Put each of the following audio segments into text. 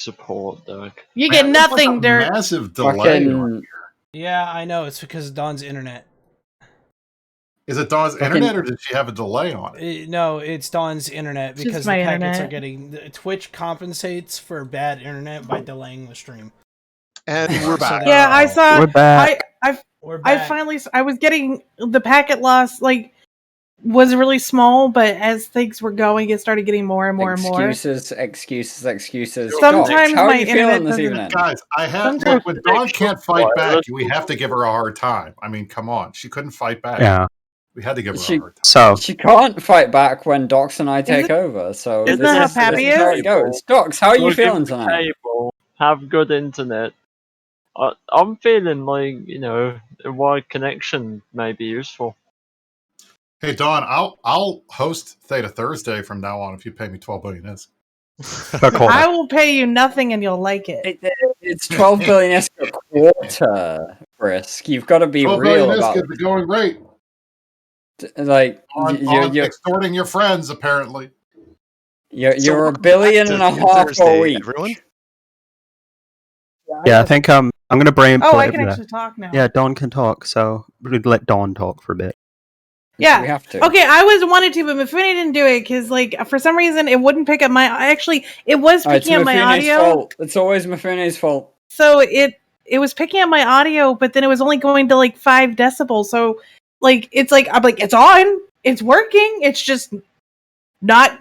support, Dirk. You get nothing, Dirk. Massive delay on here. Yeah, I know. It's because of Dawn's internet. Is it Dawn's internet, or did she have a delay on it? No, it's Dawn's internet because Just the my packets internet. are getting... Twitch compensates for bad internet by delaying the stream. And we're back. Yeah, I saw. We're back. We're back. I was getting the packet loss, like, was really small, but as things were going, it started getting more and more and more. Excuses. Sometimes how my are you internet feeling this doesn't- evening? Guys, look, when Dawn can't fight back, we have to give her a hard time. I mean, come on. She couldn't fight back. Yeah. We had to give her a hard time. So She can't fight back when Docs and I take over, so Isn't this that is how Pappy this is how is? it goes. Docs, how are you Plug in feeling the tonight? cable, have good internet. I'm feeling like, a wide connection may be useful. Hey, Dawn, I'll host Theta Thursday from now on if you pay me 12 billion ISK. I will pay you nothing and you'll like it. It's 12 billion ISK a quarter, Brisk. You've got to be 12 real billion about ISK is the going rate. like On extorting your friends, apparently. you're a billion and a half Thursday, a week. everyone. yeah, I think I'm gonna bring. Oh, I can actually talk now. Yeah, Dawn can talk, so we'd let Dawn talk for a bit. Yeah. We have to. Okay, I wanted to, but Mifune didn't do it because, like, for some reason, it wouldn't pick up my. Actually, it was picking up my Mifune's audio. fault. It's always Mifune's fault. So it was picking up my audio, but then it was only going to like 5 decibels. So, like, I'm like, it's on, it's working. It's just not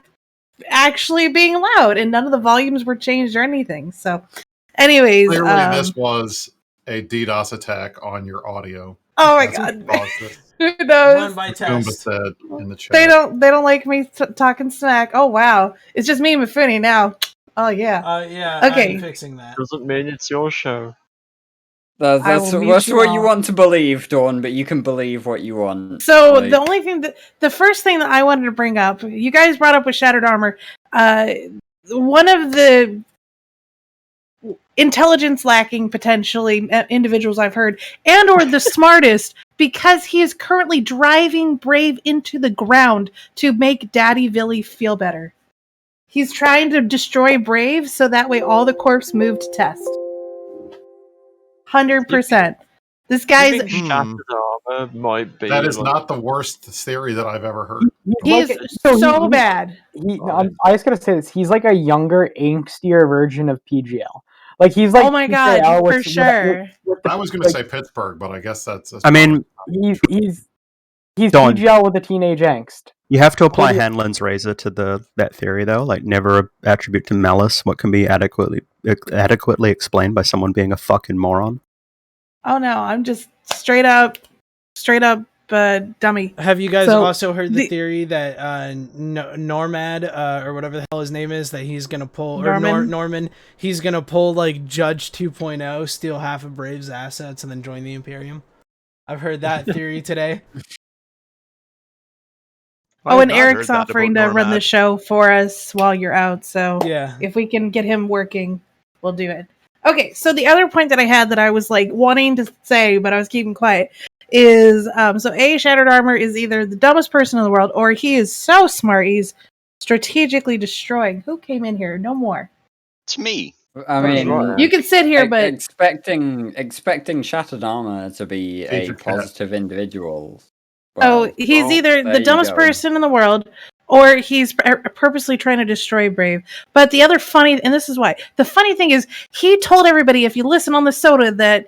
actually being loud, and none of the volumes were changed or anything. So, anyways, Clearly, this was a DDoS attack on your audio. Oh my That's god. what caused it. Who knows? Run by Goomba test. said in the chat. They don't like me talking smack. Oh wow, it's just me and Mifune now. Oh yeah. Yeah, Okay. I'm fixing that. Doesn't mean it's your show. That's will mute what you you all. want to believe, Dawn, but you can believe what you want. So Like, the only thing the first thing that I wanted to bring up, you guys brought up with Shattered Armor, one of the intelligence lacking potentially individuals I've heard, and or the smartest, because he is currently driving Brave into the ground to make Daddy Villy feel better. He's trying to destroy Brave so that way all the corps move to test. 100%. This guy's You think Shattered Armor might be. That is like, not the worst theory that I've ever heard. he's so bad. I was gonna say this. He's like a younger, angstier version of PGL. Like he's like. Oh my god, PGL for sure. I was going to say Pittsburgh, but I guess that's. I mean, he's Dawn. PGL with a teenage angst. You have to apply Hanlon's razor to that theory, though. Like, never attribute to malice what can be adequately explained by someone being a fucking moron. Oh no, I'm just straight up dummy. Have you guys So, also heard the theory that Normad, or whatever the hell his name is, that he's gonna pull, Norman, he's gonna pull like Judge 2.0, steal half of Brave's assets, and then join the Imperium? I've heard that theory today. Oh, and Eric's offering to run the show for us while you're out, so yeah, if we can get him working, we'll do it. Okay, so the other point that I had that I was like wanting to say, but I was keeping quiet, is Shattered Armor is either the dumbest person in the world, or he is so smart he's strategically destroying. Who came in here? No more. It's me. I mean, You can sit here, but expecting Shattered Armor to be a positive individual. He's either there the you dumbest go. person in the world, or he's purposely trying to destroy Brave. But the other funny, and this is why, the funny thing is, he told everybody, if you listen on the soda, that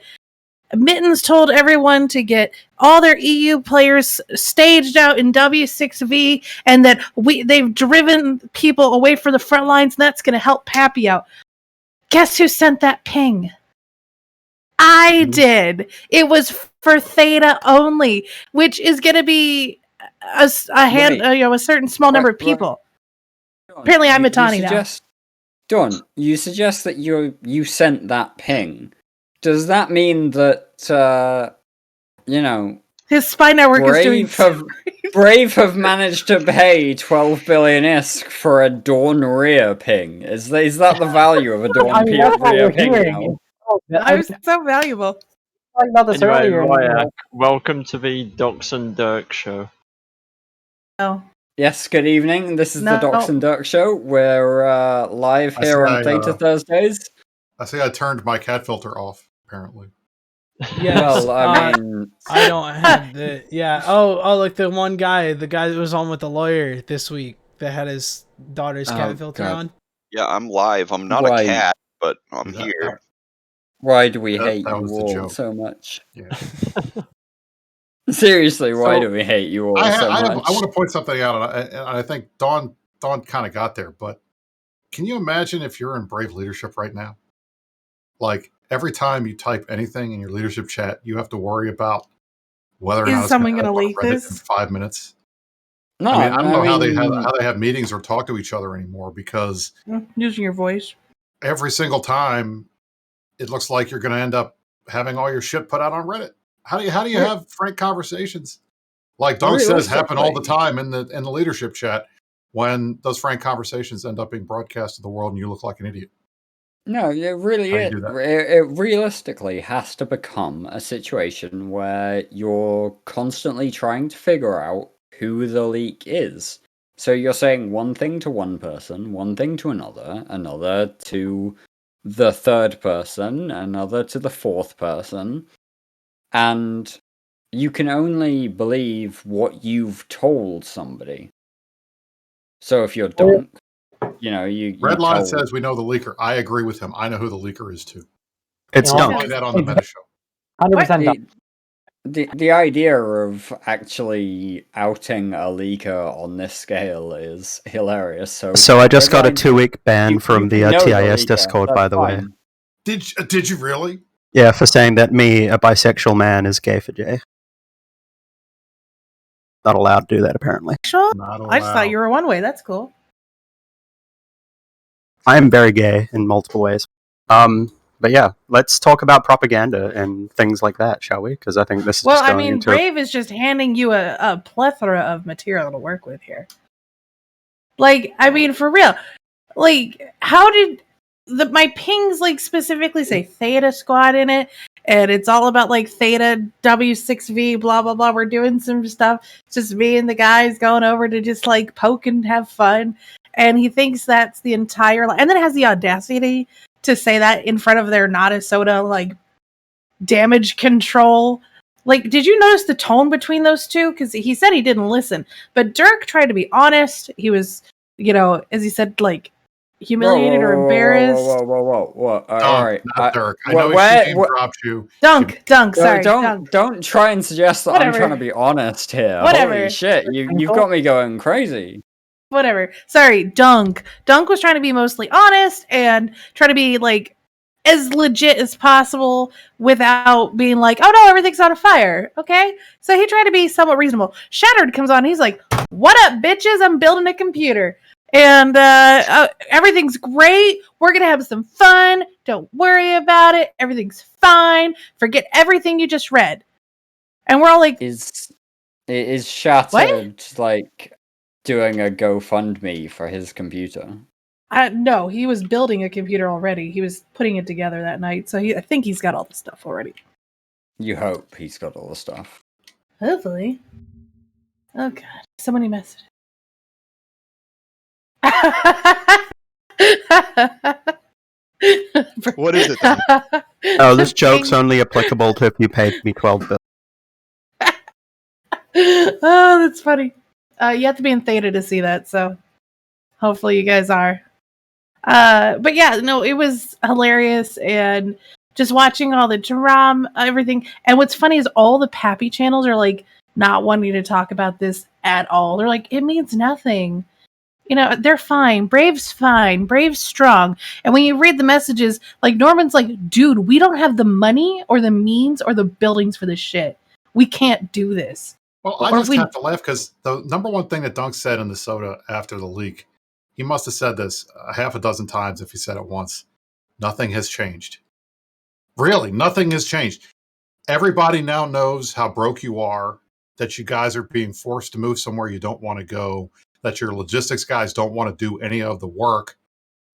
Mittens told everyone to get all their EU players staged out in W6V, and that they've driven people away from the front lines, and that's going to help Pappy out. Guess who sent that ping? I did. It was for Theta only, which is going to be a certain small number of people. Apparently, I'm Matani now. Dawn, you suggest that you sent that ping. Does that mean that his spy network is doing Brave have managed to pay 12 billion ISK for a Dawn rear ping? Is that the value of a Dawn rear ping now? I was so valuable. Talking about this anyway, earlier. Ryak, welcome to the Docs and Dirk show. Oh. Yes, good evening. This is the Docs and Duck Show. We're live here on Theta Thursdays. I see I turned my cat filter off, apparently. Yes, well, I mean... I don't have the... Yeah, oh, like the one guy, the guy that was on with the lawyer this week that had his daughter's cat filter on. Yeah, I'm live. I'm not a cat, but I'm here. Why do we hate you all so much? Yeah. Seriously, why do we hate you all so much? I want to point something out, and I think Dawn kind of got there, but can you imagine if you're in Brave leadership right now? Like, every time you type anything in your leadership chat, you have to worry about whether or not someone going to leak this in 5 minutes. No, I don't know how they have meetings or talk to each other anymore, because using your voice every single time, it looks like you're going to end up having all your shit put out on Reddit. How do you have frank conversations? Like Doug says, happen all the time in the leadership chat, when those frank conversations end up being broadcast to the world and you look like an idiot. No, it really is. It realistically has to become a situation where you're constantly trying to figure out who the leak is. So you're saying one thing to one person, one thing to another, another to the third person, another to the fourth person, and you can only believe what you've told somebody. So if you're Donk, you Redline says we know the leaker. I agree with him. I know who the leaker is too. It's Dunk. That on the Meta Show. 100%. The idea of actually outing a leaker on this scale is hilarious. So I just got a 2-week ban from the TIS Discord, by the way. Did you really? Yeah, for saying that me, a bisexual man, is gay for Jay. Not allowed to do that, apparently. Sure. I just thought you were one way. That's cool. I am very gay in multiple ways. But yeah, let's talk about propaganda and things like that, shall we? Because I think this is just going into... Brave is just handing you a plethora of material to work with here. Like, I mean, for real. Like, how did my pings specifically say Theta Squad in it? And it's all about Theta W6V, blah blah blah. We're doing some stuff. It's just me and the guys going over to just poke and have fun. And he thinks that's the entire, and then it has the audacity to say that in front of their Nada Soda damage control. Did you notice the tone between those two? Because he said he didn't listen, but Dirk tried to be honest. He was, as he said, humiliated or embarrassed. Whoa! All right, not Dirk. I know she dropped you. Dunk. Sorry, don't try and suggest that I'm trying to be honest here. Whatever. Holy shit, you've got me going crazy. Whatever. Sorry, Dunk. Dunk was trying to be mostly honest and try to be as legit as possible without being oh no, everything's on fire. Okay? So he tried to be somewhat reasonable. Shattered comes on and he's like, what up, bitches? I'm building a computer. And everything's great. We're going to have some fun. Don't worry about it. Everything's fine. Forget everything you just read. And we're all like... Is Shattered, doing a GoFundMe for his computer? No, he was building a computer already. He was putting it together that night. So I think he's got all the stuff already. You hope he's got all the stuff. Hopefully. Oh, God. So many messages. What is it then? Oh, this joke's only applicable to if you paid me $12 billion. Oh, that's funny. You have to be in Theta to see that, so hopefully you guys are. But yeah, no, it was hilarious, and just watching all the drama, everything. And what's funny is all the Pappy channels are not wanting to talk about this at all. They're it means nothing. They're fine. Brave's fine. Brave's strong. And when you read the messages, Norman's dude, we don't have the money or the means or the buildings for this shit. We can't do this. Well, I just have to laugh because the number one thing that Dunk said in the soda after the leak, he must have said this a half a dozen times if he said it once. Nothing has changed. Really, nothing has changed. Everybody now knows how broke you are, that you guys are being forced to move somewhere you don't want to go, that your logistics guys don't want to do any of the work,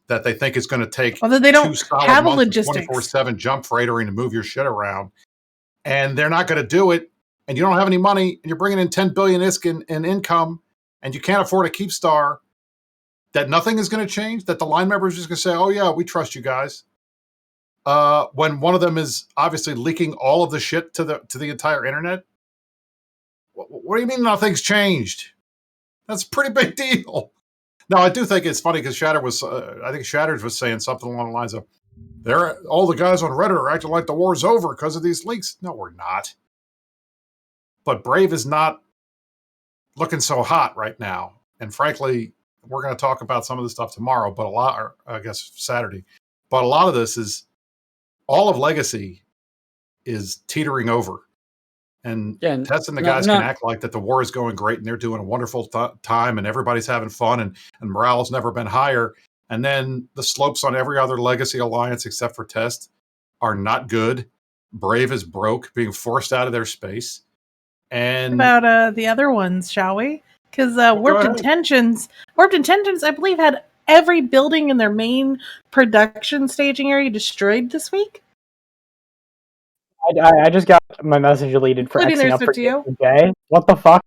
that they think it's going to take that they don't 2 solid have a months of logistics 24/7 jump freightering to move your shit around. And they're not going to do it. And you don't have any money, and you're bringing in 10 billion ISK in income, and you can't afford a keep star, that nothing is going to change, that the line member is just going to say, oh yeah, we trust you guys. When one of them is obviously leaking all of the shit to the entire internet. What do you mean nothing's changed? That's a pretty big deal. Now, I do think it's funny because I think Shatters was saying something along the lines of, all the guys on Reddit are acting like the war's over because of these leaks. No, we're not. But Brave is not looking so hot right now. And frankly, we're going to talk about some of this stuff tomorrow, but I guess Saturday. But a lot of this is, all of Legacy is teetering over. And Tess and the guys can act like that the war is going great and they're doing a wonderful time and everybody's having fun and morale has never been higher. And then the slopes on every other Legacy alliance except for Test are not good. Brave is broke, being forced out of their space. And about the other ones, shall we? Because Warped Intentions, I believe, had every building in their main production staging area destroyed this week. I just got my message deleted for Xing up for Jay. What the fuck?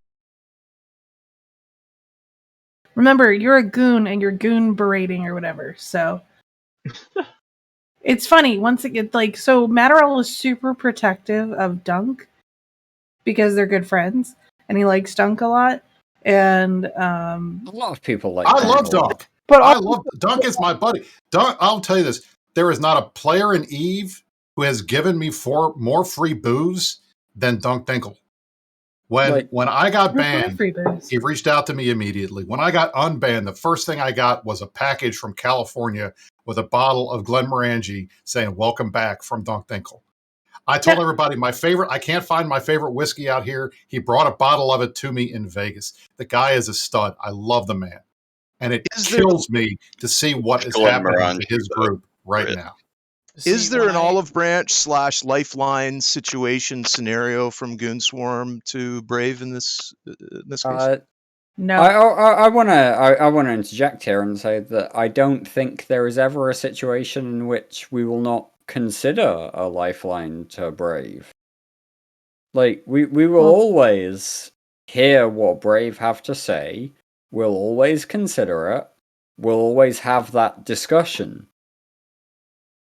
Remember, you're a goon and you're goon berating or whatever, so... It's funny, once it gets, like... So, Matterall is super protective of Dunk because they're good friends, and he likes Dunk a lot, and... A lot of people like I love Dunk. But I love... Dunk is my buddy. Dunk, I'll tell you this. There is not a player in EVE who has given me more free booze than Dunk Dinkle. When I got banned, he reached out to me immediately. When I got unbanned, the first thing I got was a package from California with a bottle of Glenmorangie saying, welcome back from Dunk Dinkle. I told everybody I can't find my favorite whiskey out here. He brought a bottle of it to me in Vegas. The guy is a stud. I love the man. And it kills me to see what is happening to his group right now. Is there an olive branch / lifeline situation scenario from Goonswarm to Brave in this case? No. I wanna interject here and say that I don't think there is ever a situation in which we will not consider a lifeline to Brave. Like we will always hear what Brave have to say. We'll always consider it. We'll always have that discussion.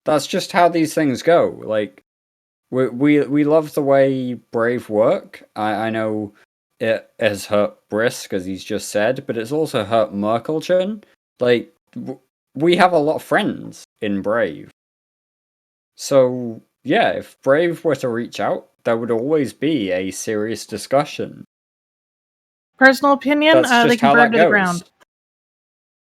That's just how these things go. Like, we love the way Brave work. I know it has hurt Brisk, as he's just said, but it's also hurt Merkelchen. Like, we have a lot of friends in Brave. So, yeah, if Brave were to reach out, there would always be a serious discussion. Personal opinion, they can burn to the ground.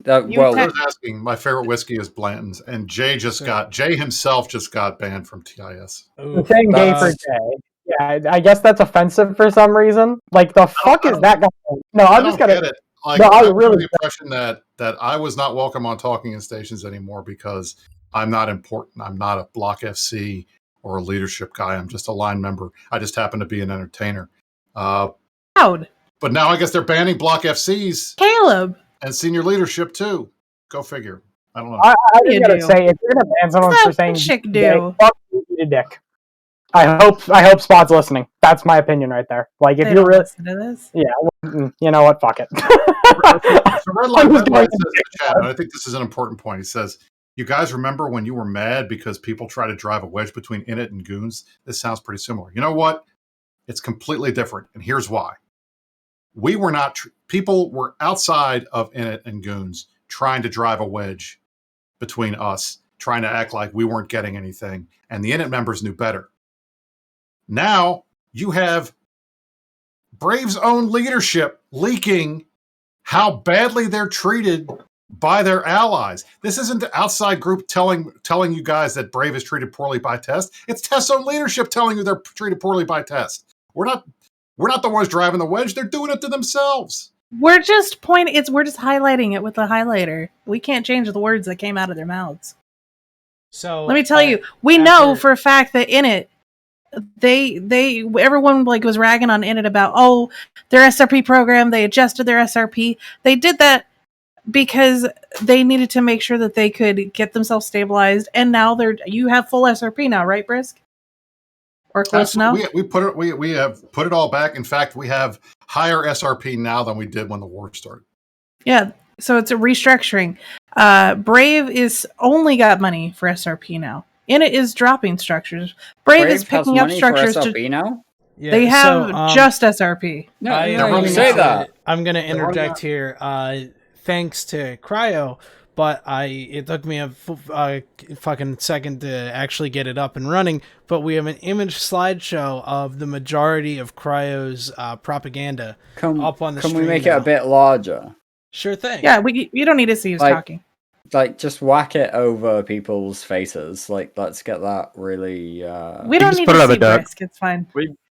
I was asking, my favorite whiskey is Blanton's, and Jay himself just got banned from TIS. The same gay for Jay. Yeah, I guess that's offensive for some reason. Like, the fuck is that guy? No, I'm just gonna get it. Like, I really the impression that I was not welcome on talking stations anymore because I'm not important. I'm not a Block FC or a leadership guy. I'm just a line member. I just happen to be an entertainer. Proud. But now I guess they're banning Block FCs. Caleb. And senior leadership too. Go figure. I don't know. I just gotta say, if you're gonna ban someone for saying gay, fuck you, eat a dick. I hope Spot's listening. That's my opinion right there. Like, if you're really listen to this, yeah, you know what? Fuck it. So Redline says in the chat, and I think this is an important point. He says, "You guys remember when you were mad because people try to drive a wedge between Init and Goons? This sounds pretty similar. You know what? It's completely different, and here's why. We were not, people were outside of Init and Goons trying to drive a wedge between us, trying to act like we weren't getting anything, and the Init members knew better. Now you have Brave's own leadership leaking how badly they're treated by their allies. This isn't the outside group telling you guys that Brave is treated poorly by Test. It's Test's own leadership telling you they're treated poorly by Test. We're not the ones driving the wedge. They're doing it to themselves. We're just we're just highlighting it with a highlighter. We can't change the words that came out of their mouths. So let me tell you, we know for a fact that Init, everyone was ragging on Init about their SRP program. They adjusted their SRP. They did that because they needed to make sure that they could get themselves stabilized. And now you have full SRP now, right, Brisk? Or close now? We have put it all back. In fact, we have higher SRP now than we did when the war started. Yeah, so it's a restructuring. Brave is only got money for SRP now, and it is dropping structures. Brave is picking up structures for SRP now. Yeah, they have just SRP. No, you say that. I'm going to interject here. Thanks to Cryo, but it took me a fucking second to actually get it up and running. But we have an image slideshow of the majority of Cryo's propaganda up on the screen. Can we make it a bit larger? Sure thing. Yeah, you don't need to see us talking. Like, just whack it over people's faces. Like, let's get that really. We don't need to see Brisk. It's fine.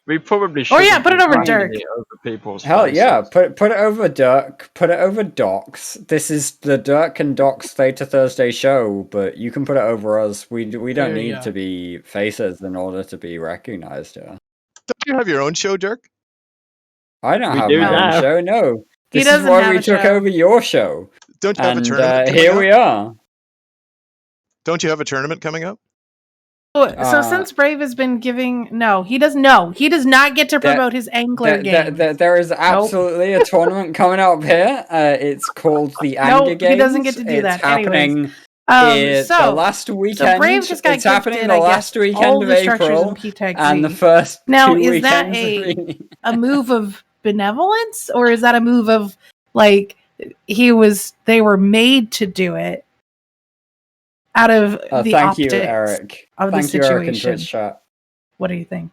We probably should. Or yeah, put it over Dirk. Over people's Hell faces. yeah, put it over Dirk. Put it over Docs. This is the Dirk and Docs Theta Thursday show, but you can put it over us. We don't need to be faces in order to be recognized here. Don't you have your own show, Dirk? I don't have my own show. No, this is why we took over your show. Don't you have a tournament? Here we are. Don't you have a tournament coming up? So since Brave has been giving, he does not get to promote his angler game. There is absolutely a tournament coming up here. It's called the Angler Games. He doesn't get to do that. It's happening the last weekend. So Brave just got it's happening gifted, the last weekend of April, and the first now 2 is that weekends a move of benevolence, or is that a move of like they were made to do it? Out of the thank optics you, Eric. of Thank the you, Eric, in situation. Twitch chat. What do you think?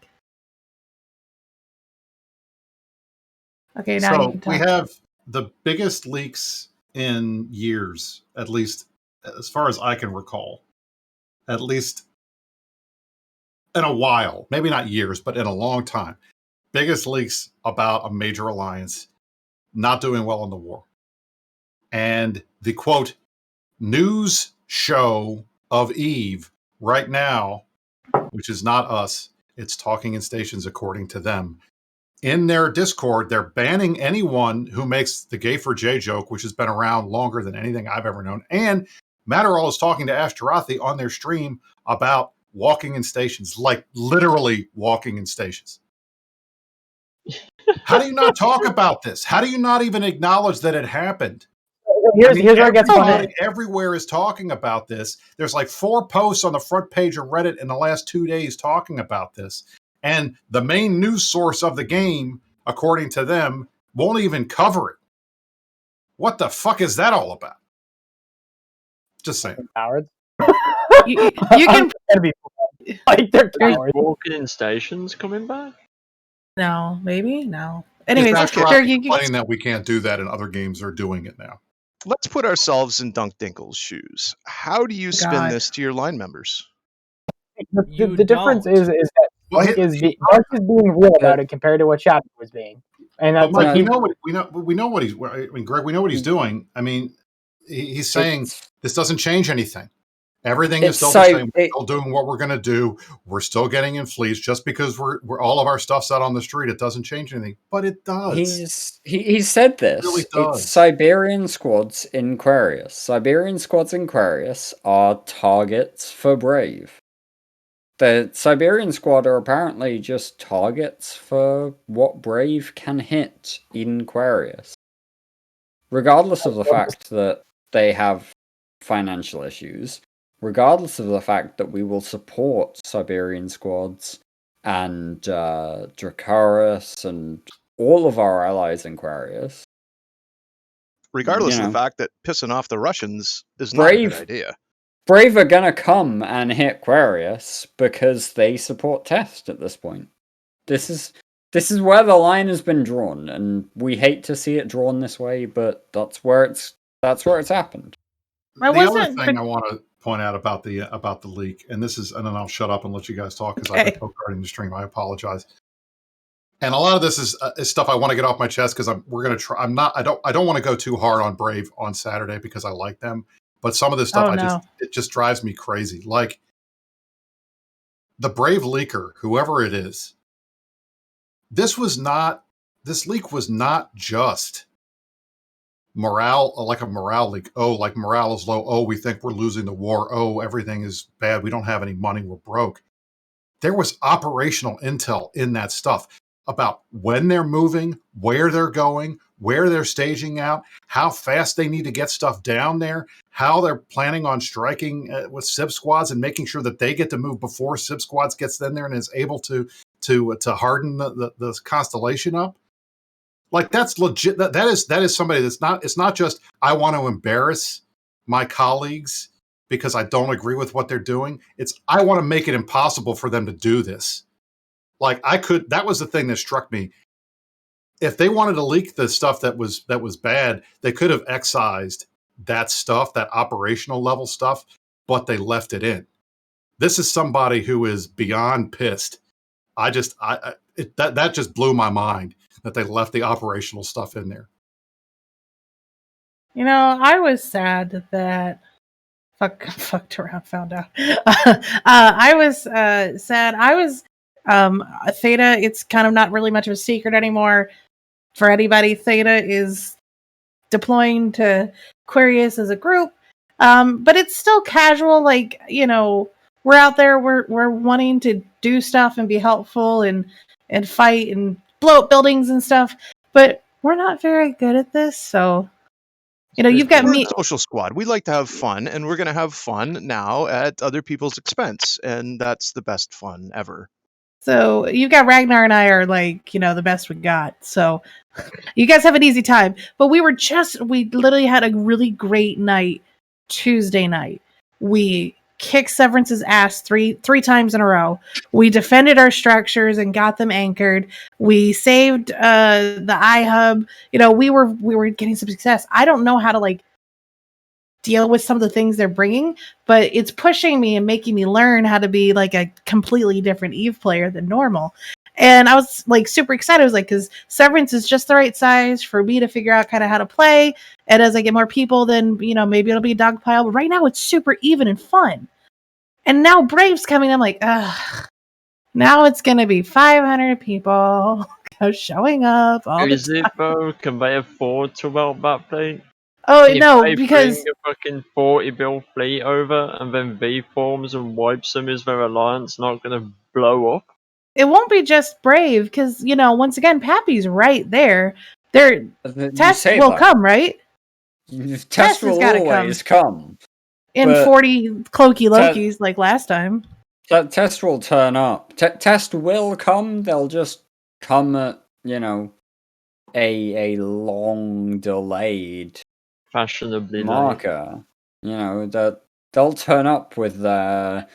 Okay, now you can talk. We have the biggest leaks in years, at least as far as I can recall. At least in a while, maybe not years, but in a long time. Biggest leaks about a major alliance not doing well in the war. And the quote, news show of Eve right now, which is not us, it's Talking in Stations according to them. In their Discord, they're banning anyone who makes the gay for J joke, which has been around longer than anything I've ever known. And Matterall is talking to Ashtarothi on their stream about walking in stations, like literally walking in stations. How do you not talk about this? How do you not even acknowledge that it happened? Here's where it gets funny. Everywhere is talking about this. There's like 4 posts on the front page of Reddit in the last 2 days talking about this. And the main news source of the game, according to them, won't even cover it. What the fuck is that all about? Just saying. Cowards. You can be like they're cowards. Walking in stations coming back? No, maybe no. Anyways, Dirk, you complaining that we can't do that, and other games are doing it now. Let's put ourselves in Dunk Dinkle's shoes. How do you spin this to your line members? The difference is that Dunk is being real about it compared to what Chapman was being. And that's Mike, we know what he's. I mean, Greg, we know what he's doing. I mean, he's saying this doesn't change anything. Everything is still the same. We're still doing what we're going to do. We're still getting in fleets just because we're all of our stuff's out on the street. It doesn't change anything, but it does. He said this. It really does. It's Siberian squads in Aquarius. Siberian squads in Aquarius are targets for Brave. The Siberian squad are apparently just targets for what Brave can hit in Aquarius. Regardless of the fact that they have financial issues, regardless of the fact that we will support Siberian squads and Dracarys and all of our allies in Aquarius. Regardless of the fact that pissing off the Russians is not a good idea. Brave are gonna come and hit Aquarius because they support Test at this point. This is where the line has been drawn, and we hate to see it drawn this way, but that's where it's happened. The other thing I want to point out about the leak, and then I'll shut up and let you guys talk because I've been poke-guarding the stream. I apologize. And a lot of this is stuff I want to get off my chest because we're gonna try. I don't want to go too hard on Brave on Saturday because I like them. But some of this stuff, it just drives me crazy. Like the Brave leaker, whoever it is, this leak was not just morale, like a morale leak. Oh, like morale is low. Oh, we think we're losing the war. Oh, everything is bad. We don't have any money. We're broke. There was operational intel in that stuff about when they're moving, where they're going, where they're staging out, how fast they need to get stuff down there, how they're planning on striking with SIB squads and making sure that they get to move before SIB squads gets in there and is able to harden the constellation up. Like, that's legit. That is somebody that's not. It's not just I want to embarrass my colleagues because I don't agree with what they're doing. It's I want to make it impossible for them to do this. Like, that was the thing that struck me. If they wanted to leak the stuff that was bad, they could have excised that stuff, that operational level stuff, but they left it in. This is somebody who is beyond pissed. That just blew my mind that they left the operational stuff in there. You know, I was sad that fucked around, found out. I was sad. I was Theta. It's kind of not really much of a secret anymore for anybody. Theta is deploying to Aquarius as a group, but it's still casual. Like, you know, we're out there. We're wanting to do stuff and be helpful and fight and blow up buildings and stuff, but we're not very good at this. So, you know, you've got we're me. a social squad. We like to have fun, and we're going to have fun now at other people's expense, and that's the best fun ever. So you've got Ragnar and I are like, you know, the best we got. So you guys have an easy time. But we literally had a really great night Tuesday night. We kicked Severance's ass three times in a row. We defended our structures and got them anchored. We saved the iHub. You know, we were getting some success. I don't know how to like deal with some of the things they're bringing, but it's pushing me and making me learn how to be like a completely different Eve player than normal. And I was like super excited. I was like, because Severance is just the right size for me to figure out kind of how to play. And as I get more people, then, you know, maybe it'll be a dogpile. But right now it's super even and fun. And now Brave's coming. I'm like, ugh. Now it's going to be 500 people showing up all Is the time. It though? Can they afford to melt that fleet? Oh, If no, they because bring a fucking 40 bill fleet over and then V forms and wipes them, is their alliance not going to blow up? it won't be just Brave, because, you know, once again, Pappy's right there. Their test will come, right? Test will always come. In 40 Cloaky Lokis like last time. Test will turn up. Test will come. They'll just come at, you know, a long delayed fashionably marker. Late. You know, that they'll turn up with their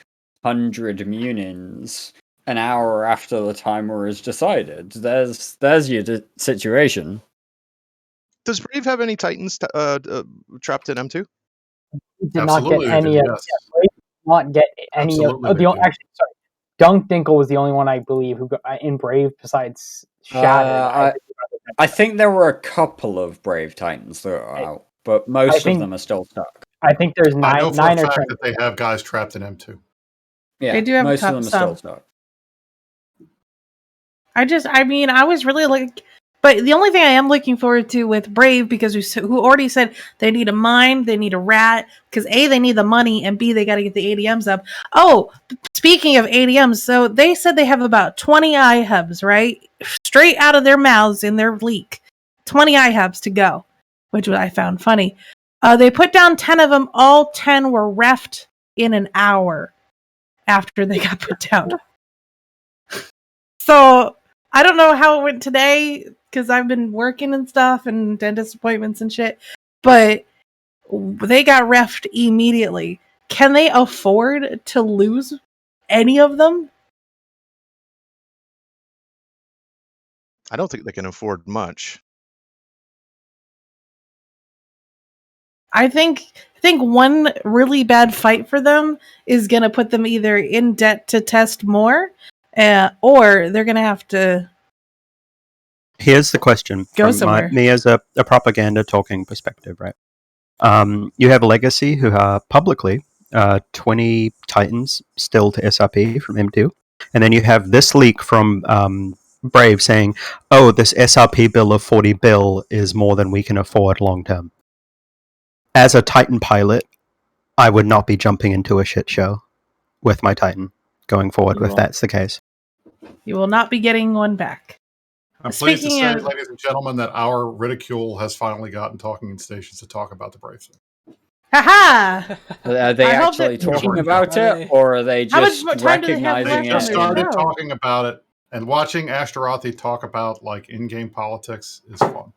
100 munins an hour after the timer is decided. There's your situation. Does Brave have any Titans trapped in M2? Did not get any. Not get any. Actually, sorry. Dunk Dinkle was the only one I believe who got in Brave besides Shattered. I think there were a couple of Brave Titans that are out, but most of them are still stuck. I think there's nine. I know for nine a or fact 10 that they have guys trapped in M2. Yeah, they do have most of them are still stuck. I was really like, but the only thing I am looking forward to with Brave, because who already said they need a mine, they need a rat, because A, they need the money, and B, they got to get the ADMs up. Oh, speaking of ADMs, so they said they have about 20 iHubs, right? Straight out of their mouths in their leak. 20 iHubs to go, which I found funny. They put down 10 of them. All 10 were refed in an hour after they got put down. So I don't know how it went today, because I've been working and stuff and dentist appointments and shit, but they got refed immediately. Can they afford to lose any of them? I don't think they can afford much. I think one really bad fight for them is going to put them either in debt to test more, or they're going to have to. Here's the question from me as a propaganda talking perspective, right? You have Legacy, who are publicly 20 Titans still to SRP from M2. And then you have this leak from Brave saying, oh, this SRP bill of 40 bill is more than we can afford long term. As a Titan pilot, I would not be jumping into a shit show with my Titan. going forward if that's the case. You will not be getting one back. I'm pleased to say, ladies and gentlemen, that our ridicule has finally gotten talking in stations to talk about the Brave thing. Ha Are they actually talking about it, or are they just recognizing it? They just started talking about it, and watching Ashtarothi talk about like in-game politics is fun.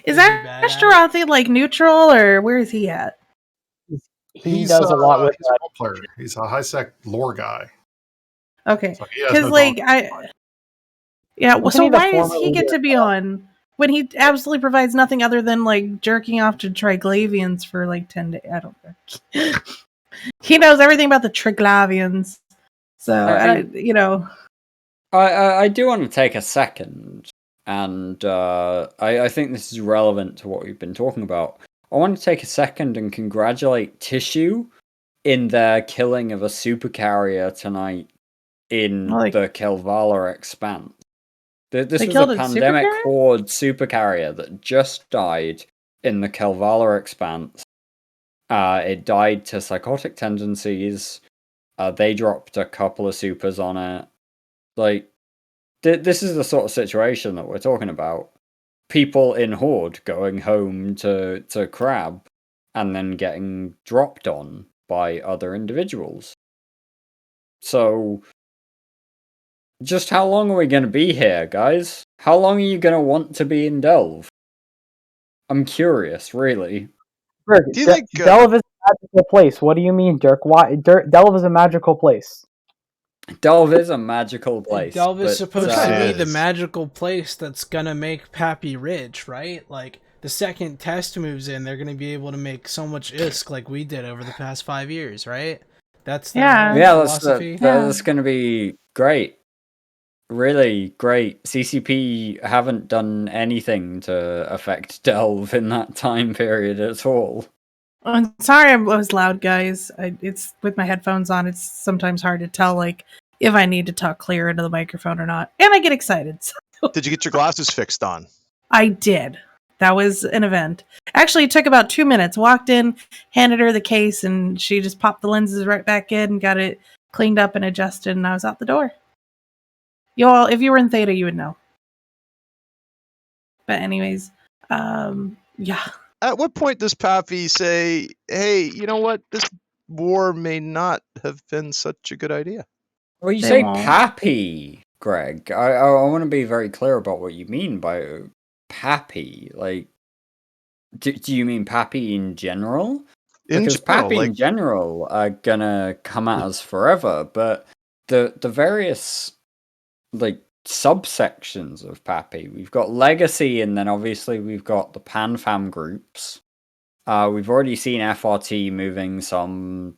Is Ashtarothi like neutral, or where is he at? He does a lot with he's a role player. He's a high-sec lore guy. Okay, because so so why does he get to be on when he absolutely provides nothing other than like jerking off to Triglavians for like 10 days? I don't know. He knows everything about the Triglavians, so I do want to take a second, and I think this is relevant to what we've been talking about. I want to take a second and congratulate Tissue in their killing of a supercarrier tonight in the Kelvala Expanse. This was a pandemic horde supercarrier that just died in the Kelvala Expanse. It died to psychotic tendencies. They dropped a couple of supers on it. Like, this is the sort of situation that we're talking about. People in Horde going home to Crab and then getting dropped on by other individuals. So, just how long are we going to be here, guys? How long are you going to want to be in Delve? I'm curious, really. Do you think Delve is a magical place? What do you mean, Dirk? Why Delve is a magical place? Delve is a magical place. Delve is supposed to be the magical place that's gonna make Pappy rich, right? Like, the second Test moves in, they're gonna be able to make so much ISK like we did over the past 5 years, right? That's the philosophy. That's gonna be great. Really great. CCP haven't done anything to affect Delve in that time period at all. I'm sorry I was loud, guys. It's with my headphones on. It's sometimes hard to tell, like, if I need to talk clear into the microphone or not. And I get excited. So. Did you get your glasses fixed on? I did. That was an event. Actually, it took about 2 minutes. Walked in, handed her the case, and she just popped the lenses right back in and got it cleaned up and adjusted, and I was out the door. Y'all, if you were in Theta, you would know. But anyways, yeah. At what point does Pappy say, hey, you know what? This war may not have been such a good idea? Well, you say Pappy, Greg. I want to be very clear about what you mean by Pappy. Like, do you mean Pappy in general? Because Pappy in general are gonna come at us forever, but the various, like, subsections of Pappy. We've got Legacy, and then obviously we've got the PanFam groups. We've already seen FRT moving some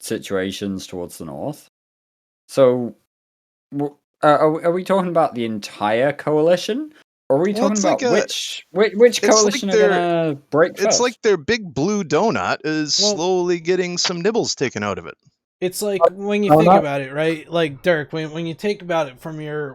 situations towards the north. So, are we talking about the entire coalition? Or are we talking about which coalition are going to break first? It's like their big blue donut is slowly getting some nibbles taken out of it. It's like, when you think about it, right? Like, Dirk, when you think about it from your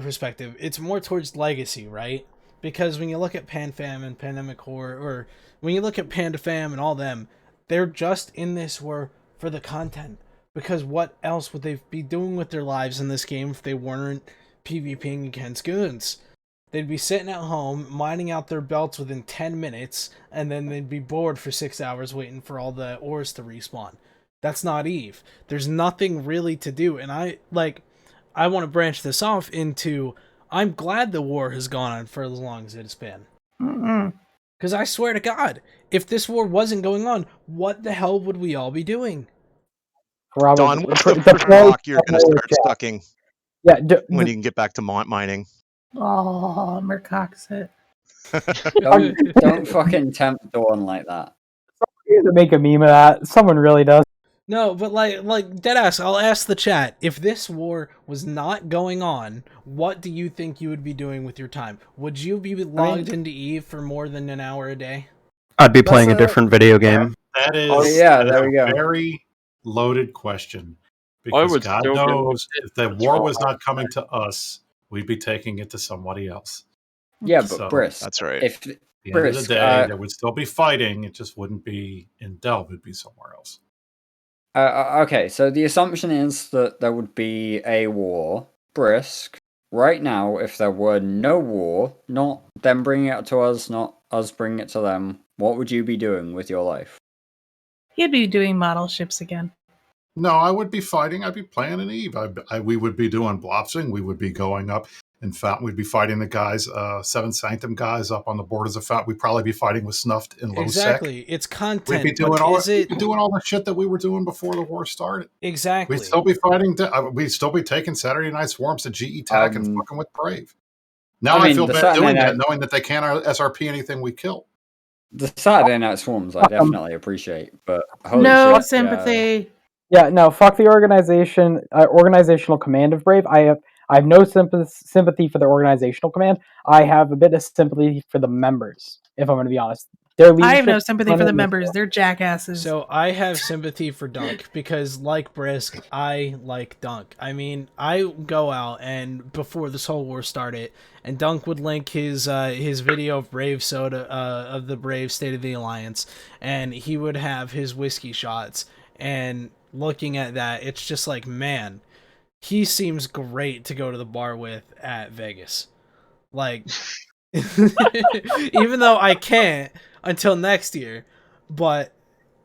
perspective, it's more towards Legacy, right? Because when you look at PanFam and Pandemic Horde, or when you look at PandaFam and all them, they're just in this war for the content. Because what else would they be doing with their lives in this game if they weren't PvPing against goons? They'd be sitting at home, mining out their belts within 10 minutes, and then they'd be bored for 6 hours waiting for all the ores to respawn. That's not EVE. There's nothing really to do, and I want to branch this off into, I'm glad the war has gone on for as long as it's been. Because I swear to God, if this war wasn't going on, what the hell would we all be doing? Don, what's the first rock you're going to start sucking when you can get back to mining? Oh, Mercoxit. Don't fucking tempt Dawn like that. Someone needs to make a meme of that. Someone really does. No, but like deadass, I'll ask the chat. If this war was not going on, what do you think you would be doing with your time? Would you be logged into EVE for more than an hour a day? I'd be playing a different video game. That is, there we go. A very loaded question. Because God knows if the war was not coming to us, we'd be taking it to somebody else. Yeah, but Brisk. That's right. At the end of the day, there would still be fighting. It just wouldn't be in Delve. It'd be somewhere else. Okay, so the assumption is that there would be a war. Brisk, right now, if there were no war, not them bringing it to us, not us bringing it to them, what would you be doing with your life? He'd be doing model ships again. No, I would be fighting. I'd be playing an Eve. We would be doing blopsing. We would be going up. In fact, we'd be fighting the guys, Seven Sanctum guys up on the borders of Fountain. We'd probably be fighting with Snuffed in low Exactly. It's content. We'd be doing all the shit that we were doing before the war started. Exactly. We'd still be fighting. We'd still be taking Saturday night swarms to GE TAC and fucking with Brave. Now I feel bad doing that, knowing that they can't SRP anything we kill. The Saturday night swarms, I definitely appreciate, but no sympathy. Yeah, no, fuck the organization, organizational command of Brave. I have no sympathy for the organizational command. I have a bit of sympathy for the members, if I'm going to be honest. I have no sympathy for the members. They're jackasses. So I have sympathy for Dunk because, like Brisk, I like Dunk. I mean, I go out and before this whole war started, and Dunk would link his video of Brave Soda of the Brave State of the Alliance, and he would have his whiskey shots. And looking at that, it's just like, man, he seems great to go to the bar with at Vegas. Like, even though I can't until next year, but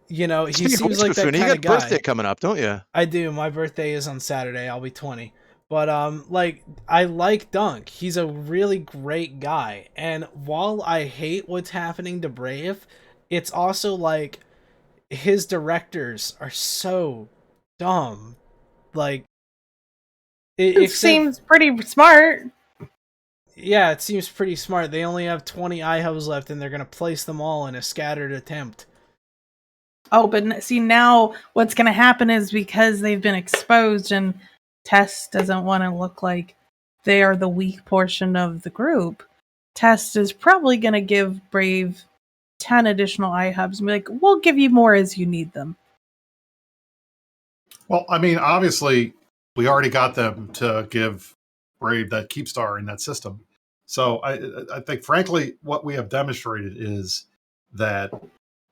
you know, he seems like that kind of guy. You got birthday coming up, don't you? I do. My birthday is on Saturday. I'll be 20. But like, I like Dunk. He's a really great guy. And while I hate what's happening to Brave, it's also like his directors are so dumb. Like, it seems pretty smart. Yeah, it seems pretty smart. They only have 20 iHubs left, and they're going to place them all in a scattered attempt. Oh, but see, now what's going to happen is because they've been exposed and Test doesn't want to look like they are the weak portion of the group, Test is probably going to give Brave 10 additional iHubs and be like, we'll give you more as you need them. Well, I mean, obviously, we already got them to give Brave that Keepstar in that system. So I think, frankly, what we have demonstrated is that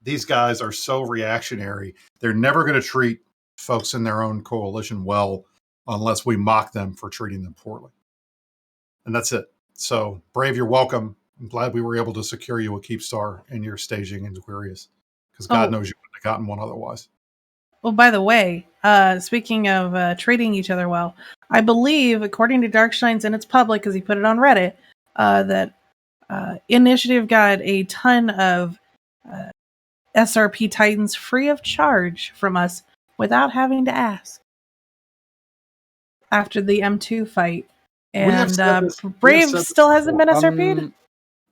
these guys are so reactionary. They're never going to treat folks in their own coalition well unless we mock them for treating them poorly. And that's it. So, Brave, you're welcome. I'm glad we were able to secure you a Keepstar in your staging in Aquarius, because God knows you wouldn't have gotten one otherwise. Well, by the way, speaking of treating each other well, I believe, according to Darkshines, and it's public because he put it on Reddit, that Initiative got a ton of SRP Titans free of charge from us without having to ask after the M2 fight. And Brave still hasn't been SRP'd?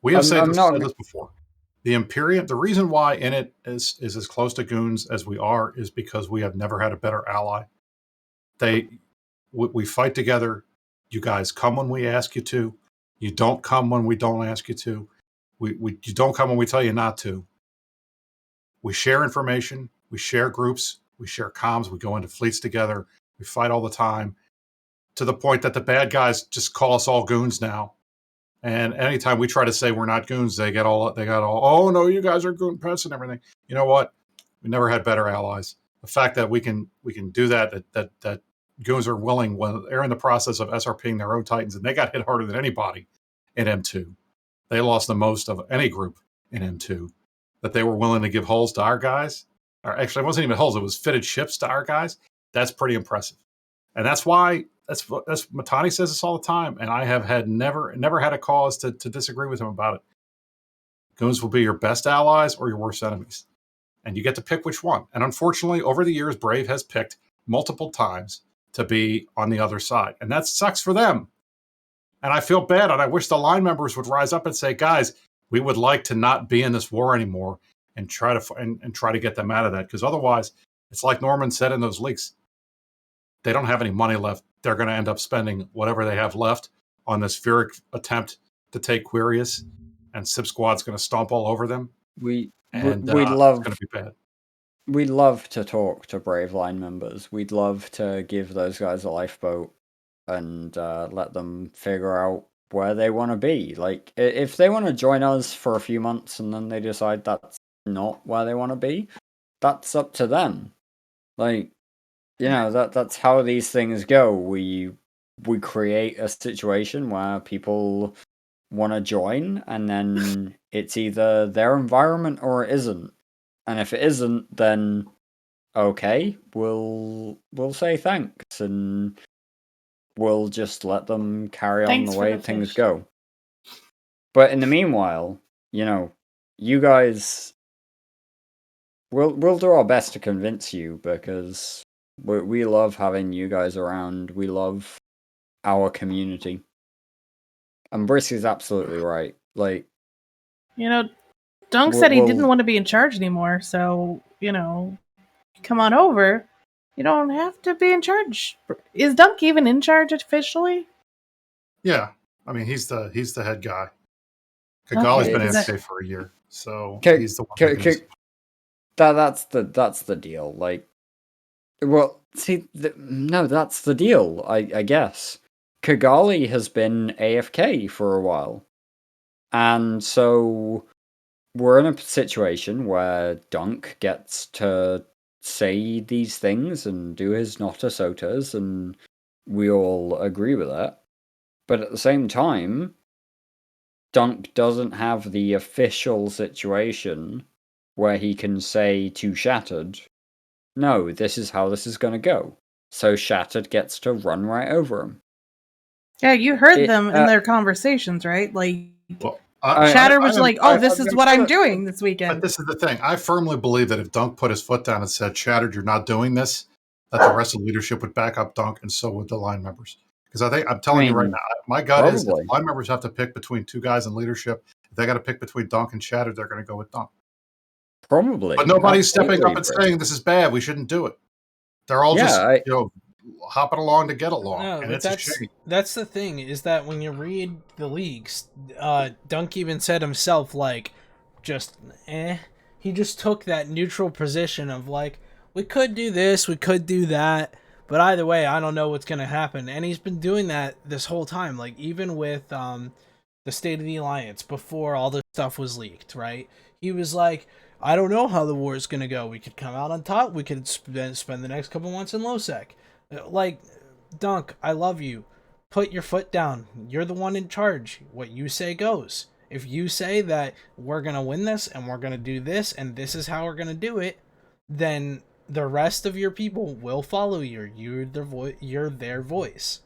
We have said this before. The Imperium, the reason why Init is as close to goons as we are is because we have never had a better ally. We fight together. You guys come when we ask you to. You don't come when we don't ask you to. You don't come when we tell you not to. We share information. We share groups. We share comms. We go into fleets together. We fight all the time, to the point that the bad guys just call us all goons now. And anytime we try to say we're not goons, they got all, oh no, you guys are goon pets and everything. You know what? We never had better allies. The fact that we can do that goons are willing when they're in the process of SRPing their own Titans, and they got hit harder than anybody in M2. They lost the most of any group in M2. That they were willing to give hulls to our guys, or actually, it wasn't even hulls; it was fitted ships to our guys. That's pretty impressive, and that's why that's Matani says this all the time, and I have had never had a cause to disagree with him about it. Goons will be your best allies or your worst enemies, and you get to pick which one. And unfortunately, over the years, Brave has picked multiple times to be on the other side, and that sucks for them. And I feel bad, and I wish the line members would rise up and say, guys, we would like to not be in this war anymore, and try to get them out of that. Because otherwise, it's like Norman said in those leaks. They don't have any money left. They're going to end up spending whatever they have left on this Pyrrhic attempt to take Quirius, and Sip Squad's going to stomp all over them. It's going to be bad. We'd love to talk to Brave line members. We'd love to give those guys a lifeboat and let them figure out where they want to be. Like, if they want to join us for a few months and then they decide that's not where they want to be, that's up to them. Like, that's how these things go. We create a situation where people want to join, and then it's either their environment or it isn't. And if it isn't, then okay, we'll say thanks, and we'll just let them carry on the way things go. But in the meanwhile, you guys, we'll do our best to convince you, because we love having you guys around. We love our community. And Brisk is absolutely right. Like, Dunk said he didn't want to be in charge anymore, so, come on over. You don't have to be in charge. Is Dunk even in charge officially? Yeah. I mean, he's the head guy. Kagali's been AFK for a year, so he's the one. That's the deal. Like, well, see, no, that's the deal. I guess Kigali has been AFK for a while, and so we're in a situation where Dunk gets to say these things and do his Nota Sotas, and we all agree with that. But at the same time, Dunk doesn't have the official situation where he can say to Shattered, no, this is how this is going to go. So Shattered gets to run right over him. Yeah, you heard them in their conversations, right? Like, Shatter was like, oh, this is what I'm doing this weekend. But this is the thing. I firmly believe that if Dunk put his foot down and said, Shattered, you're not doing this, that the rest of the leadership would back up Dunk, and so would the line members. Because I'm telling you right now, my gut is if line members have to pick between two guys in leadership, if they got to pick between Dunk and Shattered, they're going to go with Dunk. Probably. But nobody's stepping up and saying this is bad, we shouldn't do it. They're all just, hopping along to get along. No, and but that's the thing, is that when you read the leaks, Dunk even said himself, like, he just took that neutral position of like, we could do this, we could do that, but either way, I don't know what's gonna happen. And he's been doing that this whole time, like even with the State of the Alliance before all this stuff was leaked, right? He was like, I don't know how the war is gonna go. We could come out on top. We could spend the next couple months in low-sec. Like, Dunk, I love you. Put your foot down. You're the one in charge. What you say goes. If you say that we're going to win this and we're going to do this and this is how we're going to do it, then the rest of your people will follow you. You're their voice.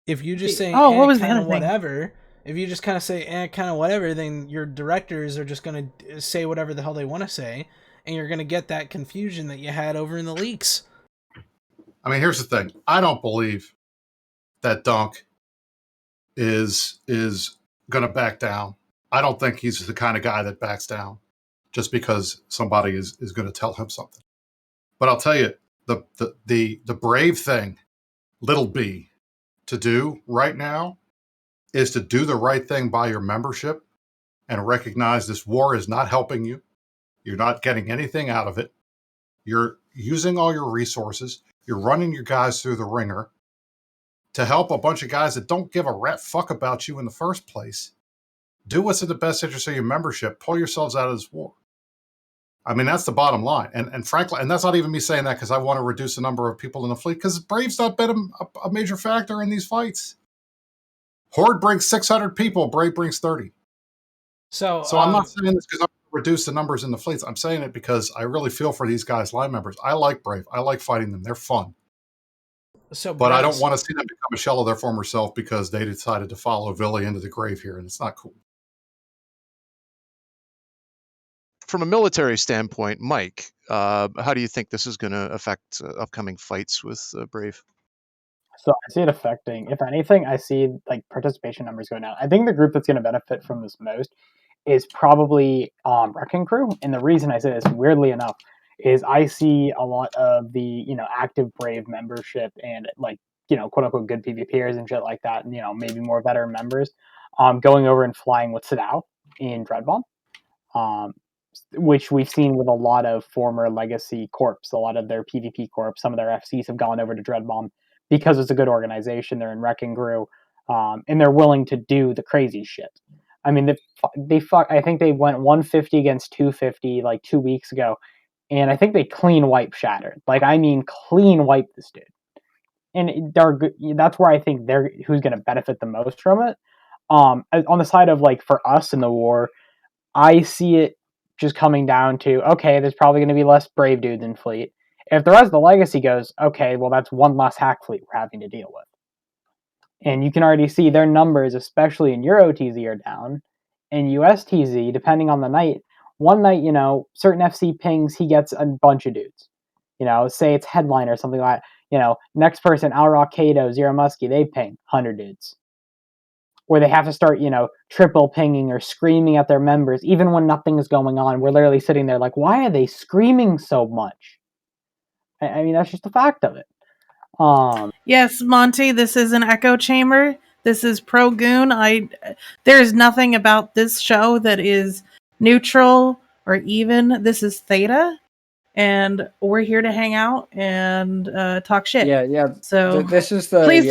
If you just say, what was kind of whatever, if you just kind of say, kind of whatever, then your directors are just going to say whatever the hell they want to say, and you're going to get that confusion that you had over in the leaks. I mean, here's the thing. I don't believe that Dunk is going to back down. I don't think he's the kind of guy that backs down just because somebody is going to tell him something. But I'll tell you, the brave thing, little b, to do right now is to do the right thing by your membership and recognize this war is not helping you. You're not getting anything out of it. You're using all your resources. You're running your guys through the ringer to help a bunch of guys that don't give a rat fuck about you in the first place. Do what's in the best interest of your membership. Pull yourselves out of this war. I mean, that's the bottom line. And frankly, and that's not even me saying that because I want to reduce the number of people in the fleet, because Brave's not been a major factor in these fights. Horde brings 600 people. Brave brings 30. So I'm not saying this because I'm going to reduce the numbers in the fleets. I'm saying it because I really feel for these guys, line members. I like Brave. I like fighting them. They're fun. But I don't want to see them become a shell of their former self because they decided to follow Villy into the grave here, and it's not cool. From a military standpoint, Mike, how do you think this is going to affect upcoming fights with Brave? So I see it affecting, if anything, I see like participation numbers go down. I think the group that's going to benefit from this most is probably Wrecking Crew. And the reason I say this, weirdly enough, is I see a lot of the, active Brave membership and like, quote unquote good PvPers and shit like that, and, maybe more veteran members going over and flying with Sadao in Dreadbomb, which we've seen with a lot of former Legacy Corps, a lot of their PvP Corps. Some of their FCs have gone over to Dreadbomb because it's a good organization. They're in Wrecking Crew, and they're willing to do the crazy shit. I mean, I think they went 150 against 250 like 2 weeks ago, and I think they clean wipe Shattered. Like, I mean, clean wipe this dude. And that's where I think who's going to benefit the most from it. On the side of, like, for us in the war, I see it just coming down to, okay, there's probably going to be less Brave dudes in fleet. If the rest of the legacy goes, okay, well, that's one less hack fleet we're having to deal with. And you can already see their numbers, especially in Euro TZ, are down. In US TZ, depending on the night, one night, certain FC pings, he gets a bunch of dudes. Say it's Headliner or something like that. Next person, Al Rock Kato, Zero Muskie, they ping 100 dudes. Where they have to start, triple pinging or screaming at their members, even when nothing is going on. We're literally sitting there like, why are they screaming so much? I mean, that's just a fact of it. Yes, Monty, this is an echo chamber. This is pro goon. There's nothing about this show that is neutral or even. This is Theta, and we're here to hang out and talk shit. Yeah. So this is the please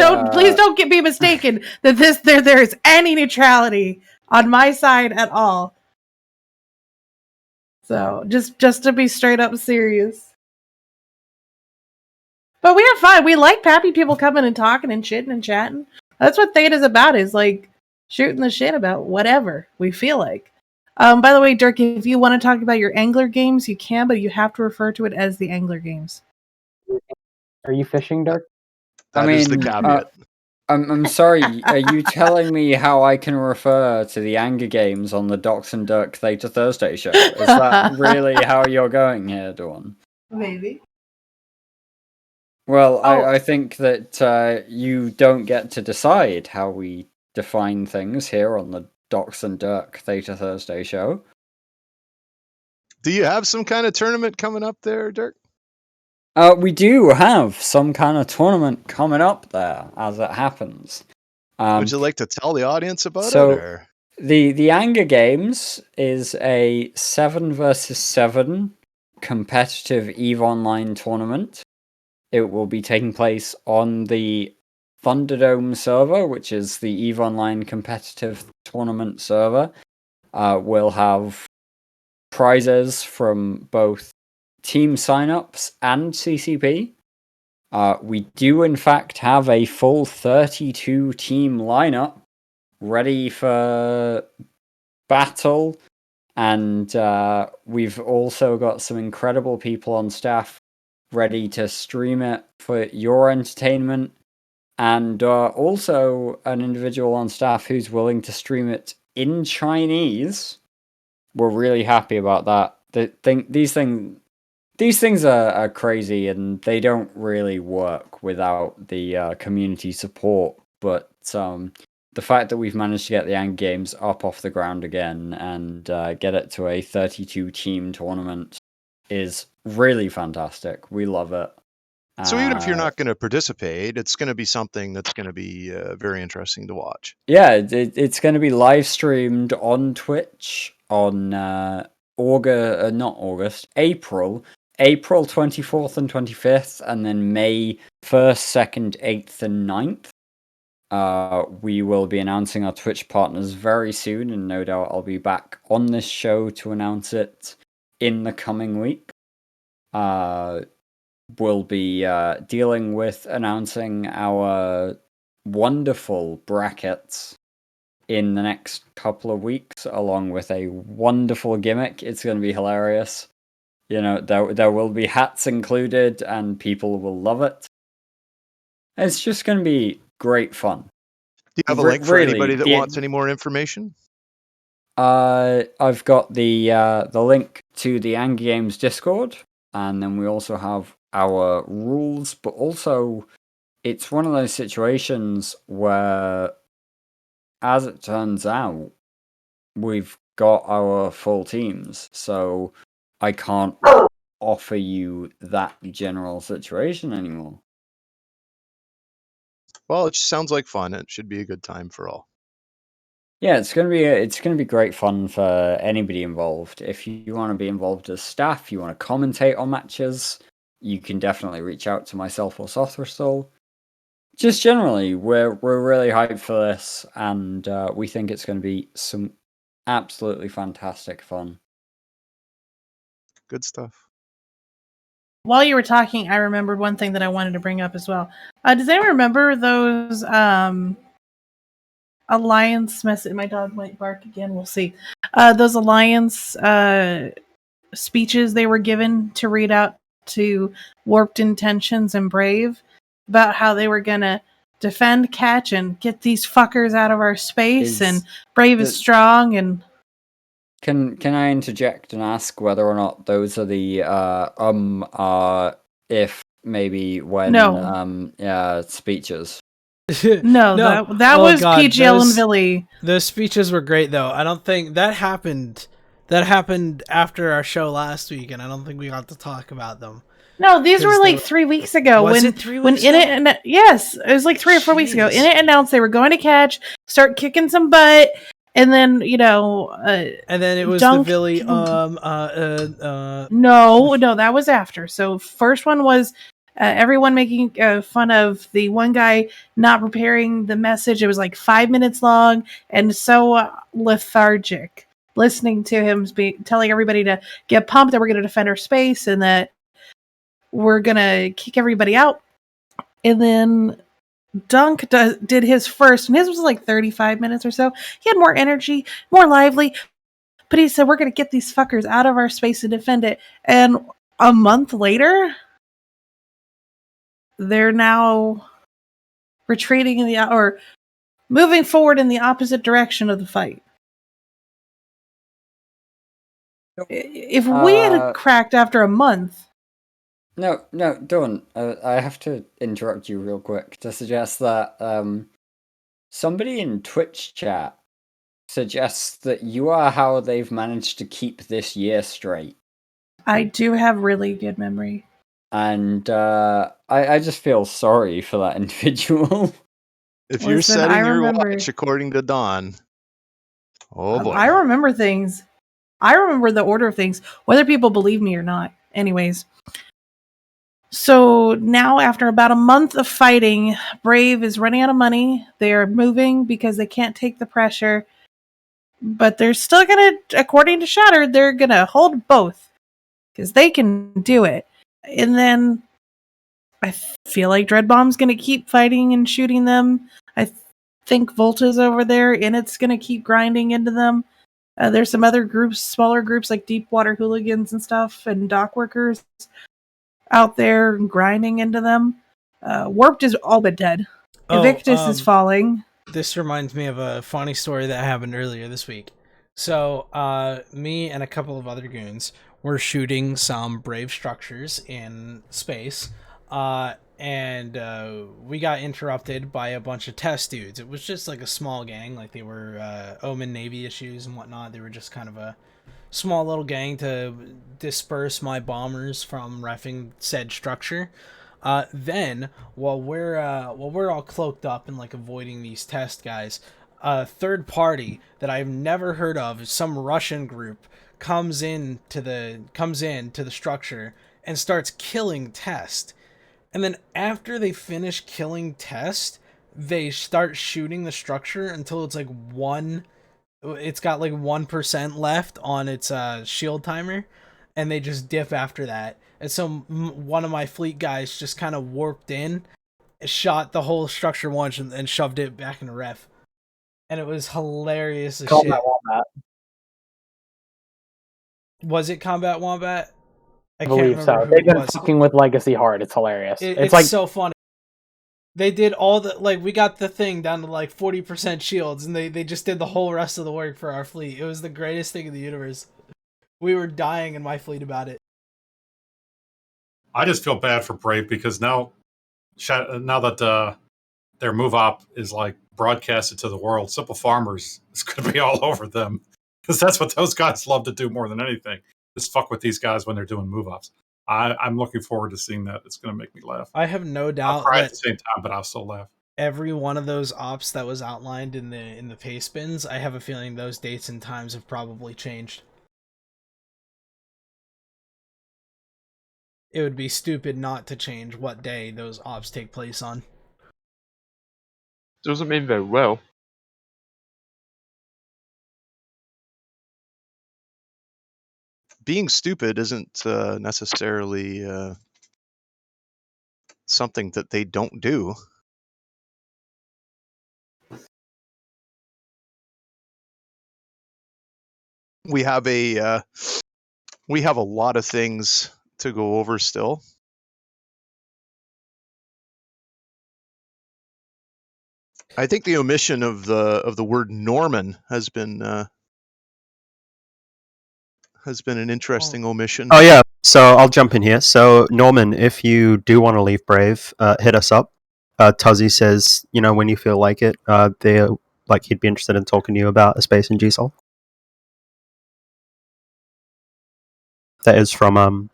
don't be mistaken that there is any neutrality on my side at all. So just to be straight up serious. But we have fun. We like happy people coming and talking and shitting and chatting. That's what Theta's about, is like shooting the shit about whatever we feel like. By the way, Dirk, if you want to talk about your angler games, you can, but you have to refer to it as the angler games. Are you fishing, Dirk? That is the caveat. I'm sorry, are you telling me how I can refer to the Anger Games on the Docs and Dirk Theta Thursday show? Is that really how you're going here, Dawn? Maybe. Well, I think that you don't get to decide how we define things here on the Docs and Dirk Theta Thursday show. Do you have some kind of tournament coming up there, Dirk? We do have some kind of tournament coming up there, as it happens. Would you like to tell the audience about it? Or? The Anger Games is a 7 versus 7 competitive EVE Online tournament. It will be taking place on the Thunderdome server, which is the EVE Online competitive tournament server. We'll have prizes from both team signups and CCP. We do, in fact, have a full 32 team lineup ready for battle, and we've also got some incredible people on staff ready to stream it for your entertainment, and also an individual on staff who's willing to stream it in Chinese. We're really happy about that. These things are crazy, and they don't really work without the community support, but the fact that we've managed to get the Anger Games up off the ground again and get it to a 32 team tournament is really fantastic. We love it. So even if you're not going to participate, it's going to be something that's going to be very interesting to watch. Yeah, it's going to be live streamed on Twitch on April 24th and 25th, and then May 1st, 2nd, 8th, and 9th. We will be announcing our Twitch partners very soon, and no doubt I'll be back on this show to announce it in the coming week. We'll be dealing with announcing our wonderful brackets in the next couple of weeks, along with a wonderful gimmick. It's going to be hilarious. There will be hats included, and people will love it. It's just going to be great fun. Do you have a link for anybody that wants any more information? I've got the link to the Anger Games Discord, and then we also have our rules, but also it's one of those situations where, as it turns out, we've got our full teams, so I can't offer you that general situation anymore. Well, it sounds like fun. It should be a good time for all. Yeah, it's gonna be great fun for anybody involved. If you want to be involved as staff, you want to commentate on matches, you can definitely reach out to myself or Sothristol. Just generally, we're really hyped for this, and we think it's going to be some absolutely fantastic fun. Good stuff. while you were talking, I remembered one thing that I wanted to bring up as well. Does anyone remember those Alliance message? My dog might bark again. We'll see. Those Alliance speeches they were given to read out to Warped Intentions and Brave about how they were gonna defend, catch, and get these fuckers out of our space. And Brave is strong. And can I interject and ask whether or not those are the if maybe when speeches? No, that was PGL and Billy. Those speeches were great, though. I don't think that happened. That happened after our show last week, and I don't think we got to talk about them. No, these were like 3 weeks ago. Was it 3 weeks ago? Yes, it was like 3 or 4 weeks ago. Init announced they were going to catch, start kicking some butt, and then and then it was the Billy. No, that was after. So first one was everyone making fun of the one guy not preparing the message. It was like 5 minutes long and so lethargic. Listening to him telling everybody to get pumped, that we're going to defend our space and that we're going to kick everybody out. And then Dunk did his first, and his was like 35 minutes or so. He had more energy, more lively. But he said, we're going to get these fuckers out of our space and defend it. And a month later, they're now retreating or moving forward in the opposite direction of the fight. If we had cracked after a month. No, don't. I have to interrupt you real quick to suggest that somebody in Twitch chat suggests that you are how they've managed to keep this year straight. I do have really good memory. And I just feel sorry for that individual. If you're setting your watch according to Dawn, oh boy. I remember things. I remember the order of things, whether people believe me or not. Anyways. So now, after about a month of fighting, Brave is running out of money. They're moving because they can't take the pressure. But they're still going to, according to Shattered, they're going to hold both. Because they can do it. And then I feel like Dreadbomb's going to keep fighting and shooting them. I think Volta's over there, and it's going to keep grinding into them. There's some other groups, smaller groups like Deepwater Hooligans and stuff, and dock workers out there grinding into them. Warped is all but dead. Evictus is falling. This reminds me of a funny story that happened earlier this week. So, me and a couple of other goons were shooting some Brave structures in space, and we got interrupted by a bunch of test dudes. It was just like a small gang, like they were Omen Navy issues and whatnot. They were just kind of a small little gang to disperse my bombers from reffing said structure. Then, while we're all cloaked up and like avoiding these test guys, a third party that I've never heard of, some Russian group, comes into the structure and starts killing Test. And then after they finish killing Test, they start shooting the structure until it's like it's got like 1% left on its shield timer, and they just dip after that. And so one of my fleet guys just kind of warped in, shot the whole structure once, and shoved it back in the ref. And it was hilarious as shit. Wombat. Was it Combat Wombat? I believe so. They've been fucking with Legacy hard. It's hilarious. It's like so funny. They did all the, like, we got the thing down to like 40% shields, and they just did the whole rest of the work for our fleet. It was the greatest thing in the universe. We were dying in my fleet about it. I just feel bad for Brave because now that their move op is like broadcasted to the world, Simple Farmers is going to be all over them because that's what those guys love to do more than anything. Just fuck with these guys when they're doing move ops. I'm looking forward to seeing that. It's going to make me laugh. I have no doubt. I'll cry at the same time, but I'll still laugh. Every one of those ops that was outlined in the paste bins, I have a feeling those dates and times have probably changed. It would be stupid not to change what day those ops take place on. Doesn't mean they will. Being stupid isn't necessarily something that they don't do. We have a lot of things to go over still. I think the omission of the word Norman has been an interesting omission. Oh yeah, so I'll jump in here. So Norman, if you do want to leave Brave, hit us up. Tuzzy says, when you feel like it, he'd be interested in talking to you about a space in GSOL. That is from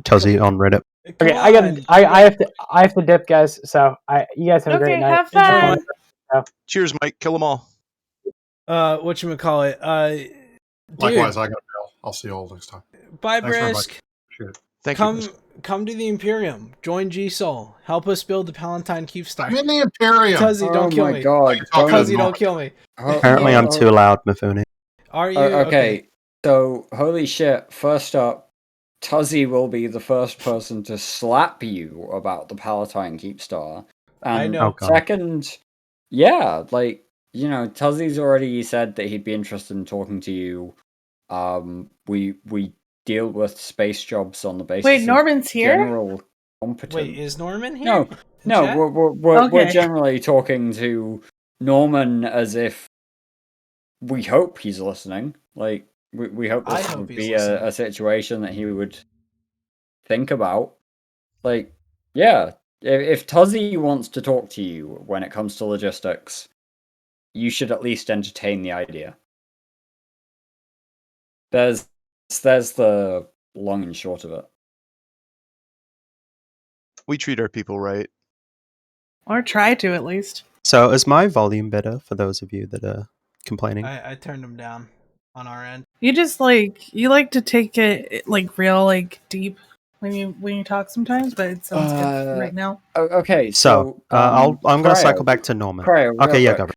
Tuzzy on Reddit. Okay, I have to dip, guys. So you guys have a great night. Have fun. Cheers, Mike. Kill them all. Whatchamacallit? Likewise, I got to go. I'll see you all next time. Bye, Brisk. Thank you. Come to the Imperium. Join G-Soul. Help us build the Palatine Keepstar. I'm in the Imperium. Tuzzy, don't kill me. Tuzzy, don't kill me. Apparently, I'm too loud, Mifune. Are you? Okay. So, holy shit. First up, Tuzzy will be the first person to slap you about the Palatine Keepstar. And I know. Second, yeah, Tuzzy's already said that he'd be interested in talking to you. We deal with space jobs on the basis. Wait, Norman's here? General competence. Wait, is Norman here? No. We're generally talking to Norman as if we hope he's listening. We hope this would be a situation that he would think about. Yeah, if Tuzzy wants to talk to you when it comes to logistics, you should at least entertain the idea. There's the long and short of it. We treat our people right. Or try to, at least. So is my volume better for those of you that are complaining? I turned them down on our end. You just you like to take it real deep when you talk sometimes, but it sounds good right now. Okay, so I'm going to cycle back to Norman. Go.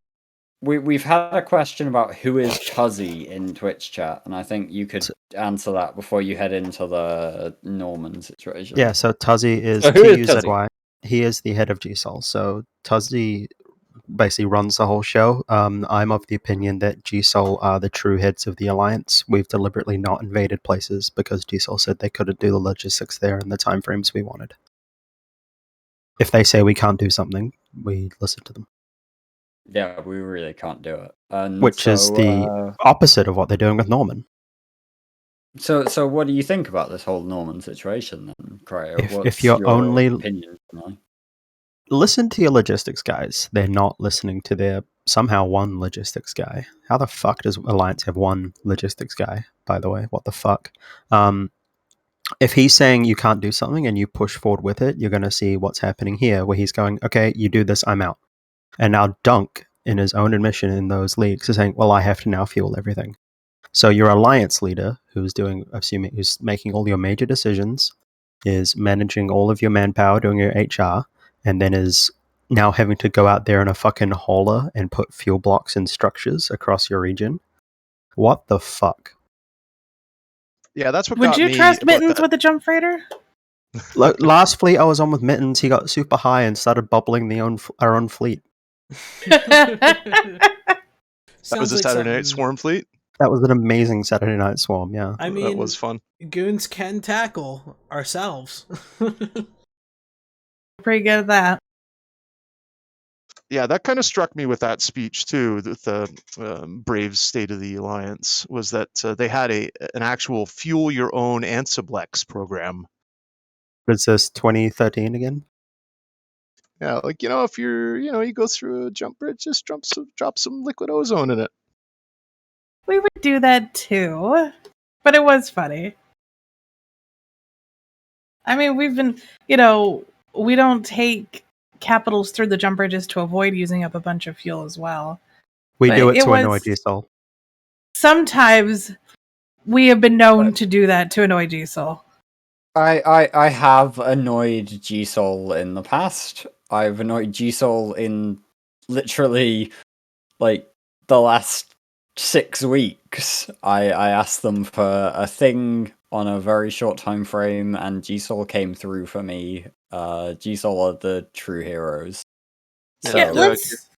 We've had a question about who is Tuzzy in Twitch chat, and I think you could answer that before you head into the Norman situation. Yeah, so Tuzzy is Tuzzy? He is the head of GSOL. So Tuzzy basically runs the whole show. I'm of the opinion that GSOL are the true heads of the Alliance. We've deliberately not invaded places because GSOL said they couldn't do the logistics there in the timeframes we wanted. If they say we can't do something, we listen to them. Yeah, we really can't do it. Which is the opposite of what they're doing with Norman. So what do you think about this whole Norman situation then, Cryo? If you're only opinion? Listen to your logistics guys. They're not listening to their somehow one logistics guy. How the fuck does Alliance have one logistics guy, by the way? What the fuck? If he's saying you can't do something and you push forward with it, you're going to see what's happening here, where he's going, okay, you do this, I'm out. And now Dunk, in his own admission in those leagues, is saying, well, I have to now fuel everything. So your Alliance leader, who's making all your major decisions, is managing all of your manpower, doing your HR, and then is now having to go out there in a fucking hauler and put fuel blocks and structures across your region. What the fuck? Yeah, that's what Would got you me trust Mittens with a jump freighter? Last fleet I was on with Mittens, he got super high and started bubbling our own fleet. That was a Saturday Night Swarm fleet? That was an amazing Saturday Night Swarm, yeah. I mean, that was fun. Goons can tackle ourselves. Pretty good at that. Yeah, that kind of struck me with that speech too. The Braves State of the Alliance was that they had an actual fuel your own Ansiblex program. Was this 2013 again? Yeah, if you go through a jump bridge, just drop some liquid ozone in it. We would do that too, but it was funny. I mean, we've been, we don't take capitals through the jump bridges to avoid using up a bunch of fuel as well. We do it to annoy GSOL. Sometimes we have been known to do that to annoy GSOL. I have annoyed GSOL in the past. I've annoyed GSOL in literally the last 6 weeks. I asked them for a thing on a very short time frame, and GSOL came through for me GSOL are the true heroes. So, yeah,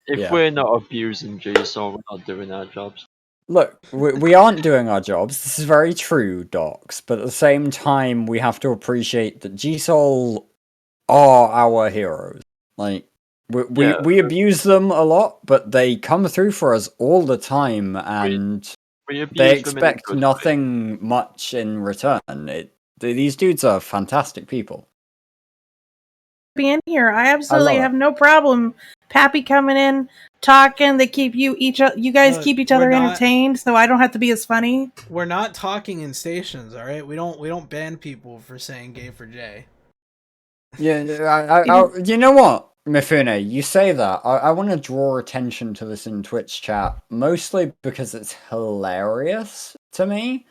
if we're not abusing GSOL, we're not doing our jobs. Look, we aren't doing our jobs. This is very true, Docs. But at the same time, we have to appreciate that GSOL are our heroes. Like, we abuse them a lot, but they come through for us all the time, and they expect nothing much in return. These dudes are fantastic people. Being here, I absolutely have no problem. Pappy coming in, talking. They keep you guys keep each other entertained, so I don't have to be as funny. We're not talking in stations, all right? We don't ban people for saying gay for Jay. Yeah, you know what, Mifune, you say that. I want to draw attention to this in Twitch chat, mostly because it's hilarious to me.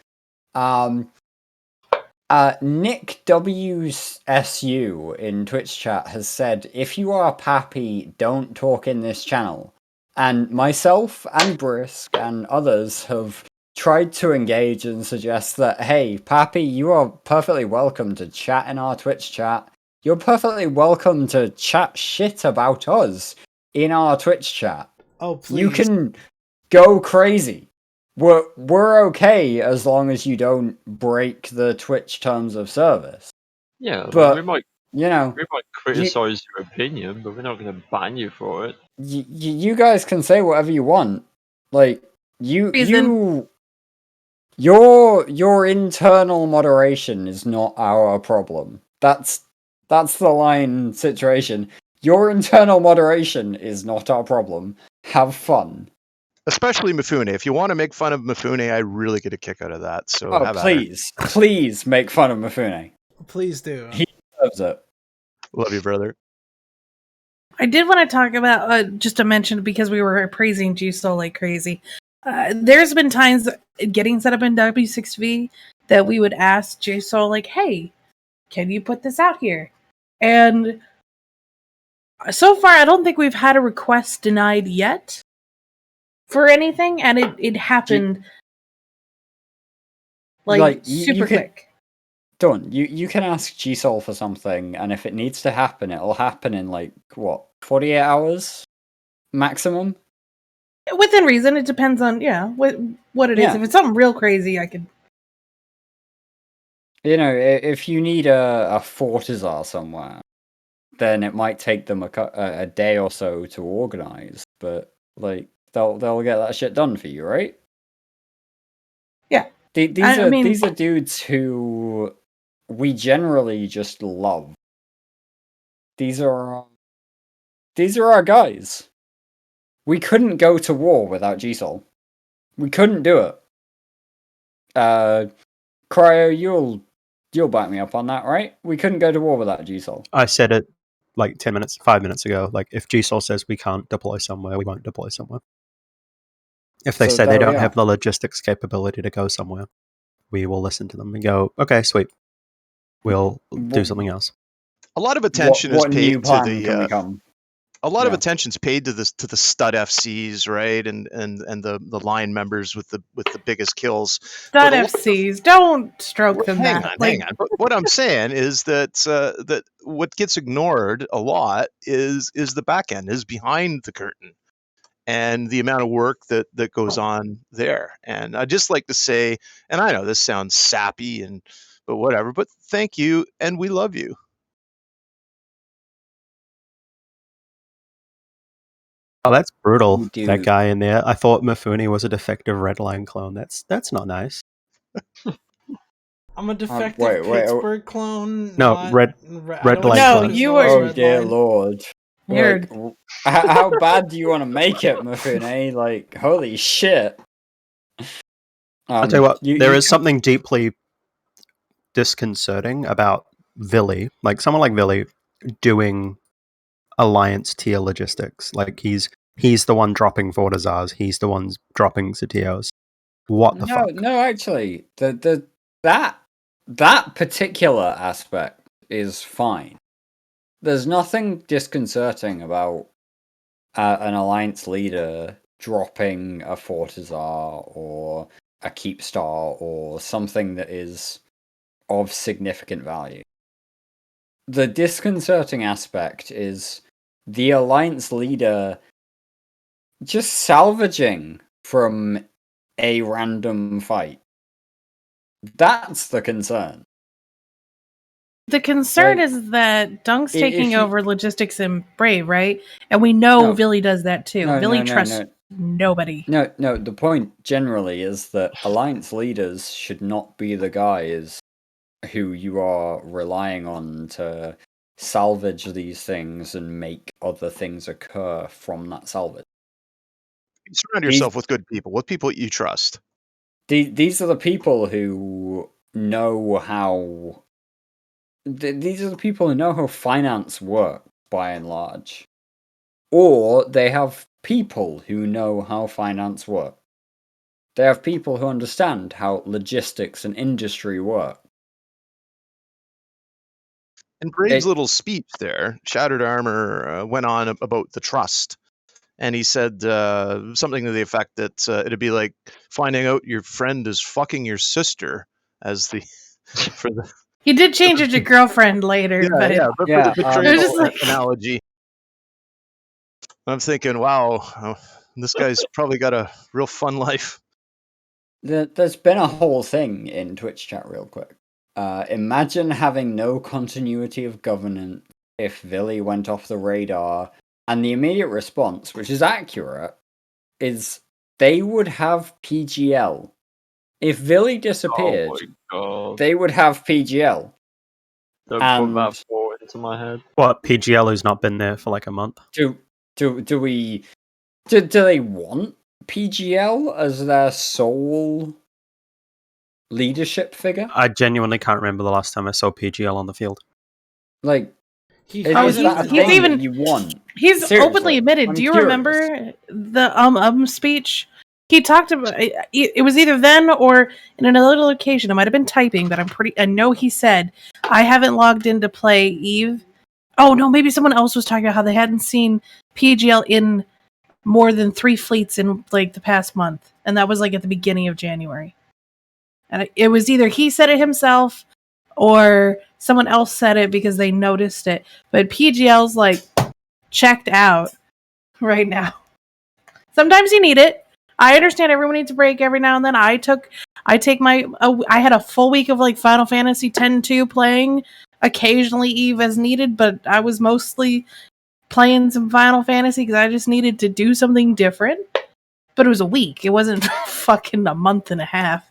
Nick WSU in Twitch chat has said, if you are Pappy, don't talk in this channel. And myself and Brisk and others have tried to engage and suggest that, hey, Pappy, you are perfectly welcome to chat in our Twitch chat. You're perfectly welcome to chat shit about us in our Twitch chat. Oh, please. You can go crazy. We're okay as long as you don't break the Twitch terms of service. Yeah, but we might criticize your opinion, but we're not going to ban you for it. You guys can say whatever you want. Like your internal moderation is not our problem. That's the line situation. Your internal moderation is not our problem. Have fun. Especially Mifune. If you want to make fun of Mifune, I really get a kick out of that. So please make fun of Mifune. Please do. He deserves it. Love you, brother. I did want to talk about just to mention, because we were praising GSOL like crazy. There's been times getting set up in W6V that we would ask GSOL like, "Hey, can you put this out here?" And so far, I don't think we've had a request denied yet for anything, and it happened super quick. Don, you can ask GSOL for something, and if it needs to happen, it'll happen in 48 hours maximum. Within reason. It depends on what it is. If it's something real crazy, I could. If you need a Fortizar somewhere, then it might take them a day or so to organize, but they'll get that shit done for you, right? Yeah. These are dudes who we generally just love. These are our guys. We couldn't go to war without GSOL. We couldn't do it. Cryo, you'll back me up on that, right? We couldn't go to war without GSOL. I said it 5 minutes ago. If GSOL says we can't deploy somewhere, we won't deploy somewhere. If they say they don't have the logistics capability to go somewhere, we will listen to them and go, okay, sweet. We'll do something else. A lot of attention is paid to the a lot of attention's paid to the stud FCs, right? And the line members with the biggest kills. Stud FCs, don't stroke them. Hang on. But what I'm saying is that what gets ignored a lot is the back end, is behind the curtain, and the amount of work that goes on there. And I just like to say, and I know this sounds sappy but whatever, but thank you, and we love you. Oh, that's brutal. That guy in there. I thought Mifune was a defective Redline clone. That's not nice. I'm a defective Pittsburgh clone. No, Redline clone. You were. Oh dear Lord. How bad do you want to make it, Mifune? Holy shit. I'll tell you what. There is something deeply disconcerting about Villy. Someone like Villy doing Alliance tier logistics. He's the one dropping Fortizars. He's the one dropping Zetios. What the fuck? No, actually, that particular aspect is fine. There's nothing disconcerting about an Alliance leader dropping a Fortizar or a Keepstar or something that is of significant value. the disconcerting aspect is the Alliance leader just salvaging from a random fight. That's the concern. The concern is that Dunk's taking over logistics and Brave, right? And we know Villy does that too. Villy trusts nobody. No, the point generally is that Alliance leaders should not be the guys who you are relying on to salvage these things and make other things occur from that salvage. You surround yourself with good people, with people you trust. These are the people who know how... These are the people who know how finance works, by and large. Or they have people who know how finance works. They have people who understand how logistics and industry work. In Brave's little speech there, Shattered Armor went on about the trust. And he said something to the effect that it'd be like finding out your friend is fucking your sister as the... for the... He did change it to girlfriend later, but for the betrayal analogy. I'm thinking, wow, this guy's probably got a real fun life. There's been a whole thing in Twitch chat real quick. Imagine having no continuity of governance if Villy went off the radar, and the immediate response, which is accurate, is they would have PGL. If Villy disappeared, they would have PGL. Don't put that thought into my head. What, PGL who's not been there for like a month? Do they want PGL as their sole leadership figure? I genuinely can't remember the last time I saw PGL on the field. Like, he's openly admitted. Do you remember the speech? He talked about it was either then or in another location. It might have been typing, but I know he said, I haven't logged in to play Eve. Oh no, maybe someone else was talking about how they hadn't seen PGL in more than 3 fleets in like the past month, and that was like at the beginning of January. And it was either he said it himself or someone else said it because they noticed it. But PGL's like checked out right now. Sometimes you need it. I understand everyone needs a break every now and then. I had a full week of like Final Fantasy X-2 playing, occasionally Eve as needed, but I was mostly playing some Final Fantasy because I just needed to do something different. But it was a week. It wasn't fucking a month and a half.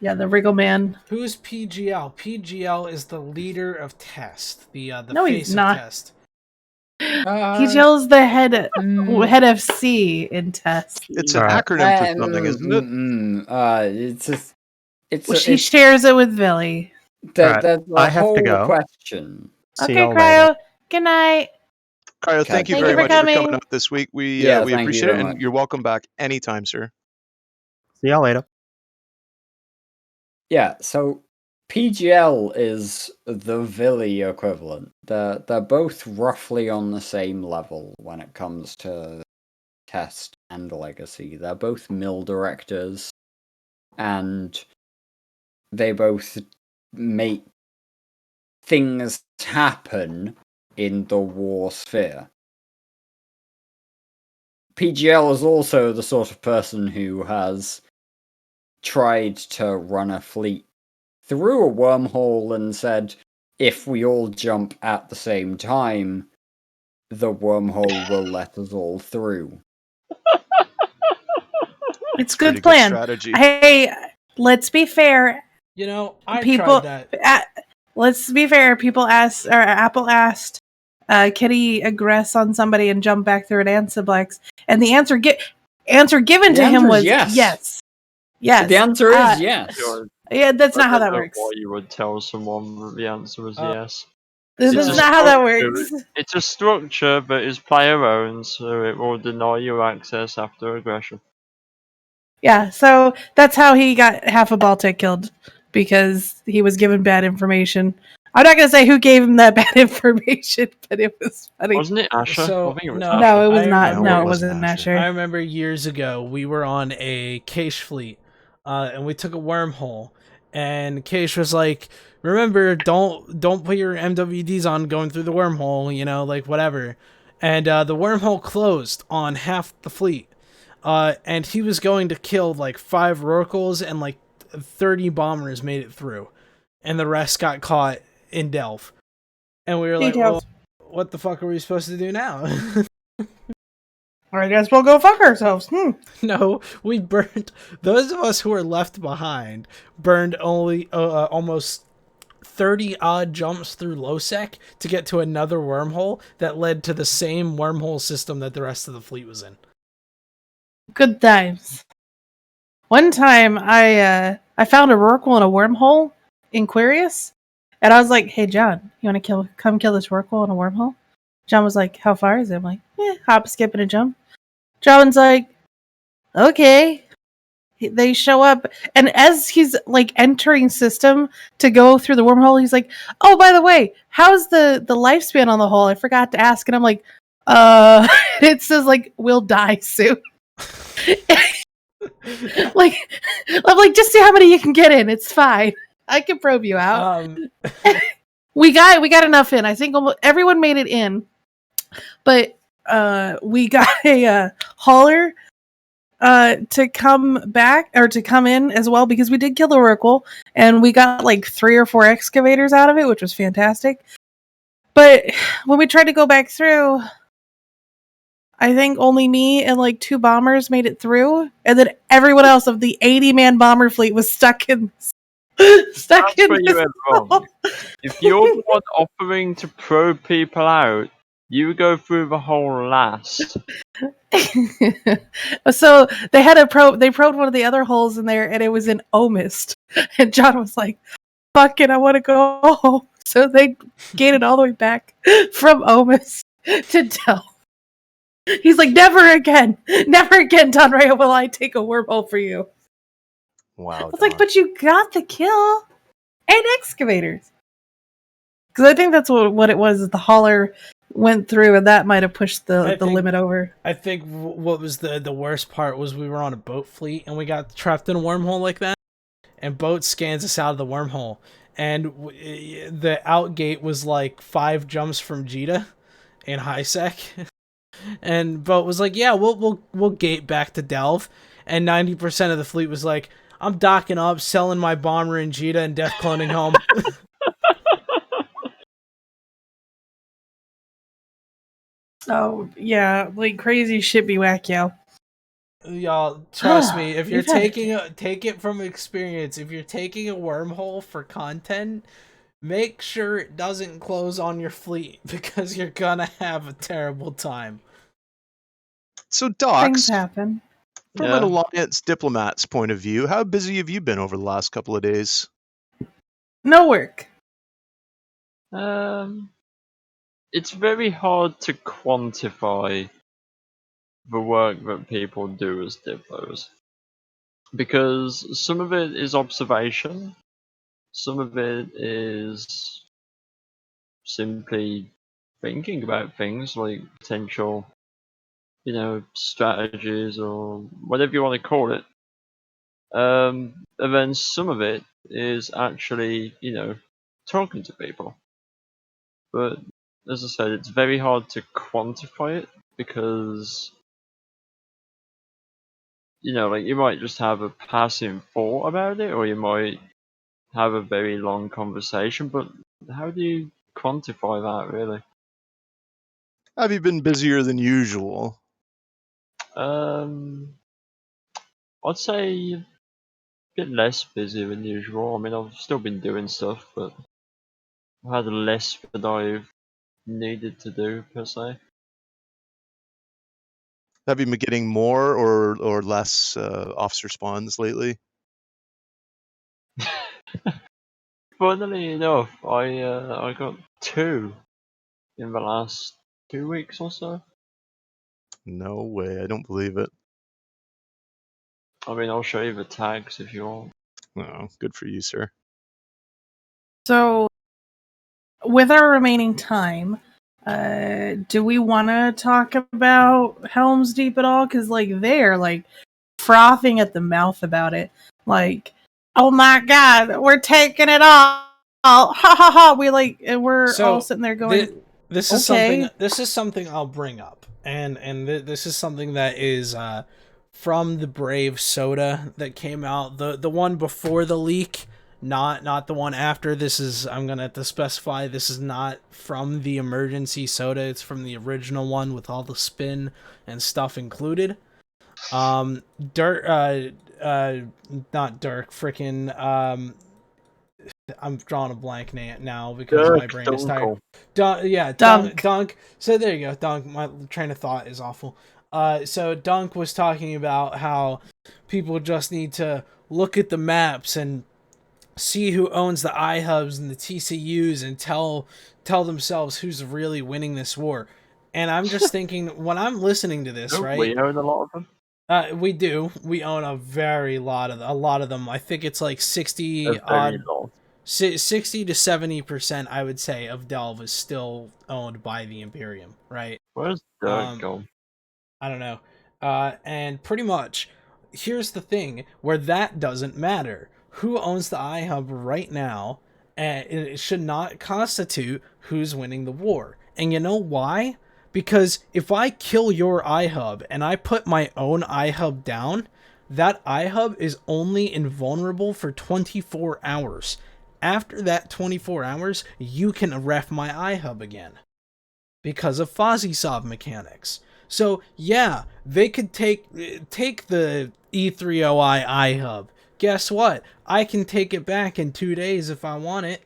Yeah, the Wriggle Man. Who's PGL? PGL is the leader of Test. The no, face he's not. Of Test. PGL's the head of C in Test. It's an acronym for something, isn't it? She shares it with Villy. I have to go. Question. Okay, Cryo. Good night. Cryo, thank you very much for coming up this week. We appreciate it, and you're welcome back anytime, sir. See y'all later. Yeah, so PGL is the Villy equivalent. They're both roughly on the same level when it comes to Test and Legacy. They're both mill directors, and they both make things happen in the war sphere. PGL is also the sort of person who has tried to run a fleet through a wormhole and said, if we all jump at the same time, the wormhole will let us all through. It's a good plan. Strategy. Hey, let's be fair. You know, tried that. Let's be fair. Apple asked, can he aggress on somebody and jump back through an Ansiblex? And the answer given to him was yes. Yes. The answer is yes. Yeah, that's not how that works. Why you would tell someone that the answer was yes. This is not how that works. It's a structure, but it's player owned, so it will deny you access after aggression. Yeah, so that's how he got half of Baltic killed, because he was given bad information. I'm not going to say who gave him that bad information, but it was funny. Wasn't it Asher? So, I think it was no, Asher. No, it was not. No, it wasn't Asher. I remember years ago, we were on a Cache fleet, and we took a wormhole, and Cache was like, remember, don't put your MWDs on going through the wormhole, you know, like whatever. And the wormhole closed on half the fleet. And he was going to kill like 5 Rorquals, and like 30 bombers made it through. And the rest got caught in Delph. And we were like, well, what the fuck are we supposed to do now? I guess we'll go fuck ourselves. No, we burned. Those of us who were left behind burned only almost 30 odd jumps through Losec to get to another wormhole that led to the same wormhole system that the rest of the fleet was in. Good times. One time I found a Rorqual in a wormhole in Quirius, and I was like, "Hey John, you want to come kill this Rorqual in a wormhole?" John was like, "How far is it?" I'm like, hop, skip, and a jump. John's like, "Okay." They show up, and as he's like entering system to go through the wormhole, he's like, "Oh, by the way, how's the lifespan on the hole? I forgot to ask." And I'm like, it says like we'll die soon." Like, I'm like, just see how many you can get in. It's fine. I can probe you out. We got enough in. I think almost everyone made it in, but we got a hauler to come back or to come in as well, because we did kill the Rorqual and we got like 3 or 4 excavators out of it, which was fantastic. But when we tried to go back through, I think only me and like 2 bombers made it through, and then everyone else of the 80-man bomber fleet was stuck in. That's where you went wrong. If you're the one offering to probe people out, you go through the hole last. So they had they probed one of the other holes in there, and it was in Omist. And John was like, "Fuck it, I want to go home." So they gated all the way back from Omist to Delph. He's like, never again, Don Ray, will I take a wormhole for you. Wow. I was like, but you got the kill and excavators. Because I think that's what it was. The hauler went through, and that might have pushed the limit over. I think what was the worst part was we were on a boat fleet, and we got trapped in a wormhole like that, and boat scans us out of the wormhole, and the out gate was like 5 jumps from Jita in high sec. And boat was like, yeah, we'll gate back to Delph, and 90% of the fleet was like, I'm docking up, selling my bomber in Jita, and death cloning home. Oh yeah, like crazy shit be whack, yo. Y'all, trust me, if you're take it from experience, if you're taking a wormhole for content, make sure it doesn't close on your fleet, because you're gonna have a terrible time. So, Docs, things happen. From an Alliance diplomat's point of view, how busy have you been over the last couple of days? No work. It's very hard to quantify the work that people do as diplos, because some of it is observation, some of it is simply thinking about things like potential, strategies or whatever you want to call it. And then some of it is actually, talking to people. But as I said, it's very hard to quantify it, because like you might just have a passing thought about it, or you might have a very long conversation, but how do you quantify that, really? Have you been busier than usual? I'd say a bit less busy than usual. I mean, I've still been doing stuff, but I've had less that I've needed to do, per se. Have you been getting more or less officer spawns lately? Funnily enough, I got 2 in the last 2 weeks or so. No way, I don't believe it. I mean, I'll show you the tags if you want. Oh, good for you, sir. So, with our remaining time, do we want to talk about Helm's Deep at all? Because like they're like frothing at the mouth about it. Like, oh my god, we're taking it off. ha ha ha. We're all sitting there going, this is something I'll bring up, and this is something that is from the Brave soda that came out, the one before the leak, not the one after. This is, I'm gonna have to specify, this is not from the emergency soda. It's from the original one with all the spin and stuff included. Dirk, not Dirk, freaking I'm drawing a blank now because my brain is tired. Dunk. So there you go. Dunk. My train of thought is awful. So Dunk was talking about how people just need to look at the maps and see who owns the iHubs and the TCUs and tell themselves who's really winning this war. And I'm just thinking, when I'm listening to this, right? We own a lot of them. We do. We own a lot of them. I think it's like 60 60 to 70%, I would say, of Delve is still owned by the Imperium, right? Where's Dirk gone? I don't know. And pretty much, here's the thing where that doesn't matter. Who owns the iHub right now? And it should not constitute who's winning the war. And you know why? Because if I kill your iHub and I put my own iHub down, that iHub is only invulnerable for 24 hours. After that 24 hours, you can ref my iHub again. Because of FuzzySov mechanics. So, yeah, they could take the E3OI iHub. Guess what? I can take it back in 2 days if I want it.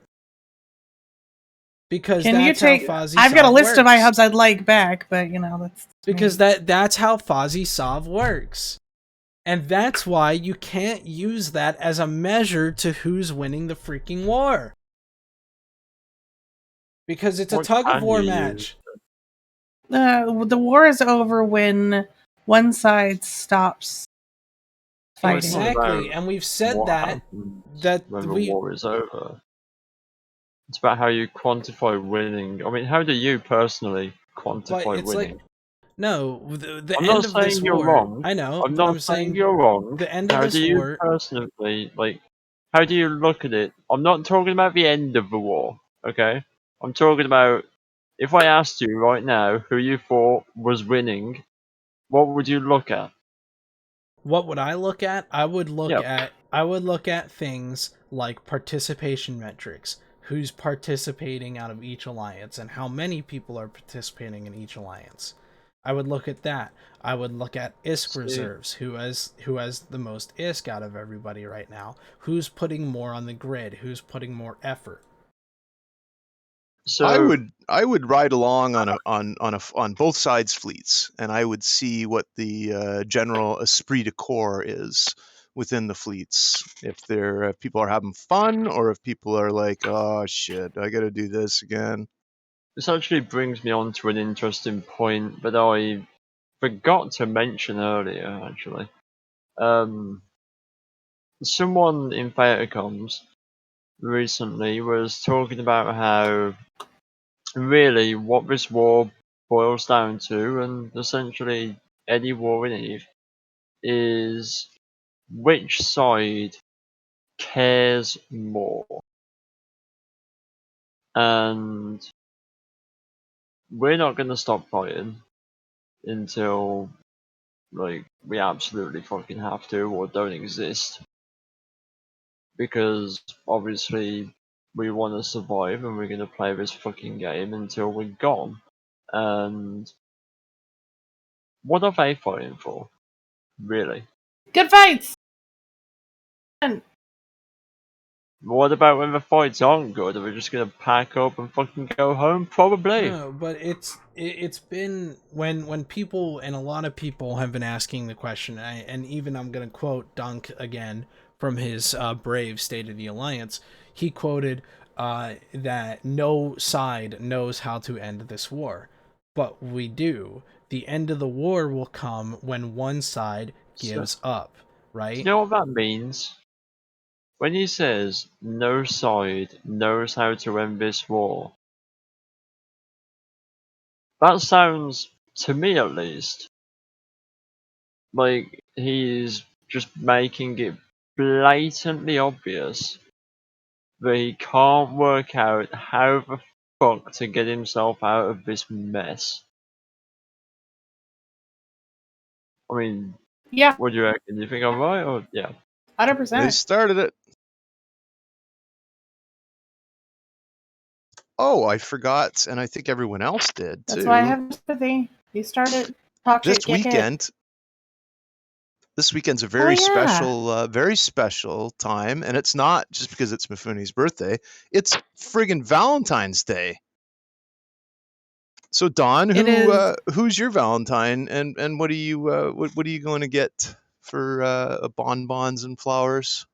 Because that's how FuzzySov works. I've got a list of iHubs I'd like back, but that's because that's how FuzzySov works. And that's why you can't use that as a measure to who's winning the freaking war. Because it's a tug-of-war match. The war is over when one side stops fighting. Exactly, and we've said that when the war is over. It's about how you quantify winning. I mean, how do you personally quantify winning? No, the I'm end not of saying this you're war. wrong. I know. I'm not saying you're wrong. The end of how this do you war. Personally, how do you look at it? I'm not talking about the end of the war, okay? I'm talking about if I asked you right now who you thought was winning, what would you look at? What would I look at? I would look at things like participation metrics. Who's participating out of each alliance and how many people are participating in each alliance. I would look at that. I would look at ISK reserves, who has the most ISK out of everybody right now. Who's putting more on the grid? Who's putting more effort? So I would ride along on both sides' fleets, and I would see what the general esprit de corps is within the fleets. If people are having fun, or if people are like, oh shit, I got to do this again. This actually brings me on to an interesting point that I forgot to mention earlier. Actually, someone in Theta recently was talking about how really what this war boils down to, and essentially any war in Eve, is which side cares more. And we're not going to stop fighting until we absolutely fucking have to or don't exist. Because obviously we want to survive and we're going to play this fucking game until we're gone. And what are they fighting for? Really? Good fights! What about when the fights aren't good? Are we just gonna pack up and fucking go home? Probably. No, but it's been when people, and a lot of people have been asking the question, and even I'm gonna quote Dunk again from his Brave State of the Alliance. He quoted that no side knows how to end this war, but we do. The end of the war will come when one side gives up, right? Do you know what that means? When he says no side knows how to end this war, that sounds, to me at least, like he's just making it blatantly obvious that he can't work out how the fuck to get himself out of this mess. I mean, yeah. What do you reckon? Do you think I'm right, or yeah? 100%. They started it. Oh, I forgot, and I think everyone else did That's too. why I have sympathy. You started talk shit. This weekend. This weekend's a very special time, and it's not just because it's Mifune's birthday. It's friggin' Valentine's Day. So Don, who's your Valentine, and what are you what are you going to get for bonbons and flowers?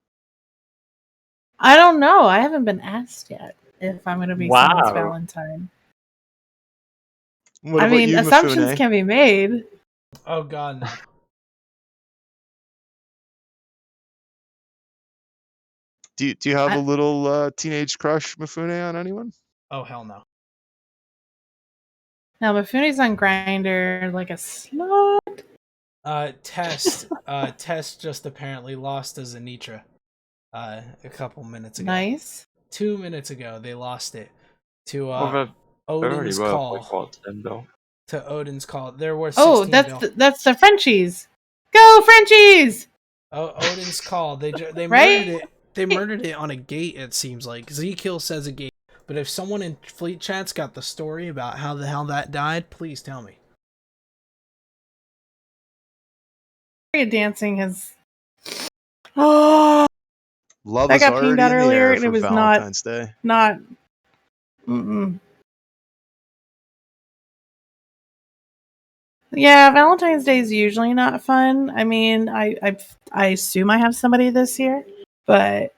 I don't know. I haven't been asked yet if I'm going to be someone's Valentine. What about you, assumptions Mifune? can be made. Oh God, no. Do you have a little teenage crush, Mifune, on anyone? Oh hell no. Now Mifune's on Grindr like a slut. Test just apparently lost to Zanitra a couple minutes ago. Nice. 2 minutes ago they lost it to Odin's call. Like, what, $10? To Odin's call. There were 16 that's the Frenchies. Go Frenchies! Oh, Odin's call. They right? murdered it. They murdered it on a gate. It seems like Zekiel says a gate. But if someone in Fleet Chat's got the story about how the hell that died, please tell me. Dancing has. Oh, Love I is got already pinged out in the earlier, air and for it was Valentine's Day. Not. Mm-mm. Yeah, Valentine's Day is usually not fun. I mean, I assume I have somebody this year, but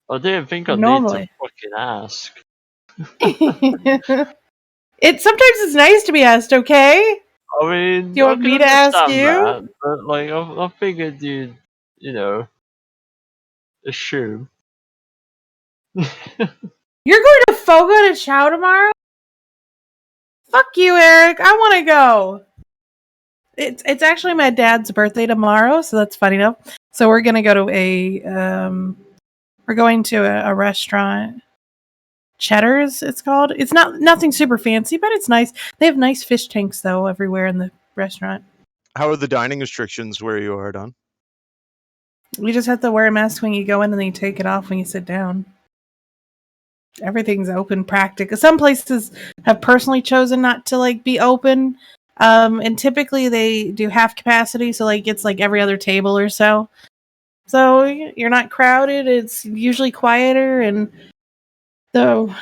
I didn't think I'd normally need to fucking ask. Sometimes it's nice to be asked. Okay. I mean, do you want me to ask you? That, but like, I figured you'd, assume. You're going to Fogo de Chao tomorrow? Fuck you, Eric. I want to go. It's actually my dad's birthday tomorrow, so that's funny enough. So we're gonna go to a restaurant, Cheddar's. It's called. It's nothing super fancy, but it's nice. They have nice fish tanks though everywhere in the restaurant. How are the dining restrictions where you are, Don? You just have to wear a mask when you go in, and then you take it off when you sit down. Everything's open practical. Some places have personally chosen not to be open. And typically they do half capacity, so it's like every other table or so. So you're not crowded. It's usually quieter, and the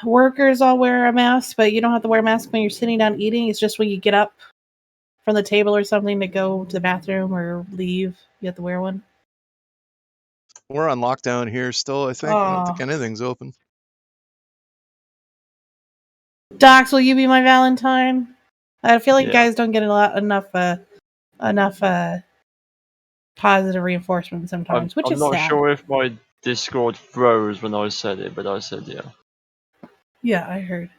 workers all wear a mask, but you don't have to wear a mask when you're sitting down eating. It's just when you get up from the table or something to go to the bathroom or leave, you have to wear one. We're on lockdown here still, I think. I don't think anything's open. Docs, will you be my Valentine? I feel like guys don't get enough positive reinforcement sometimes, which is sad. I'm not sure if my Discord froze when I said it, but I said yeah. Yeah, I heard.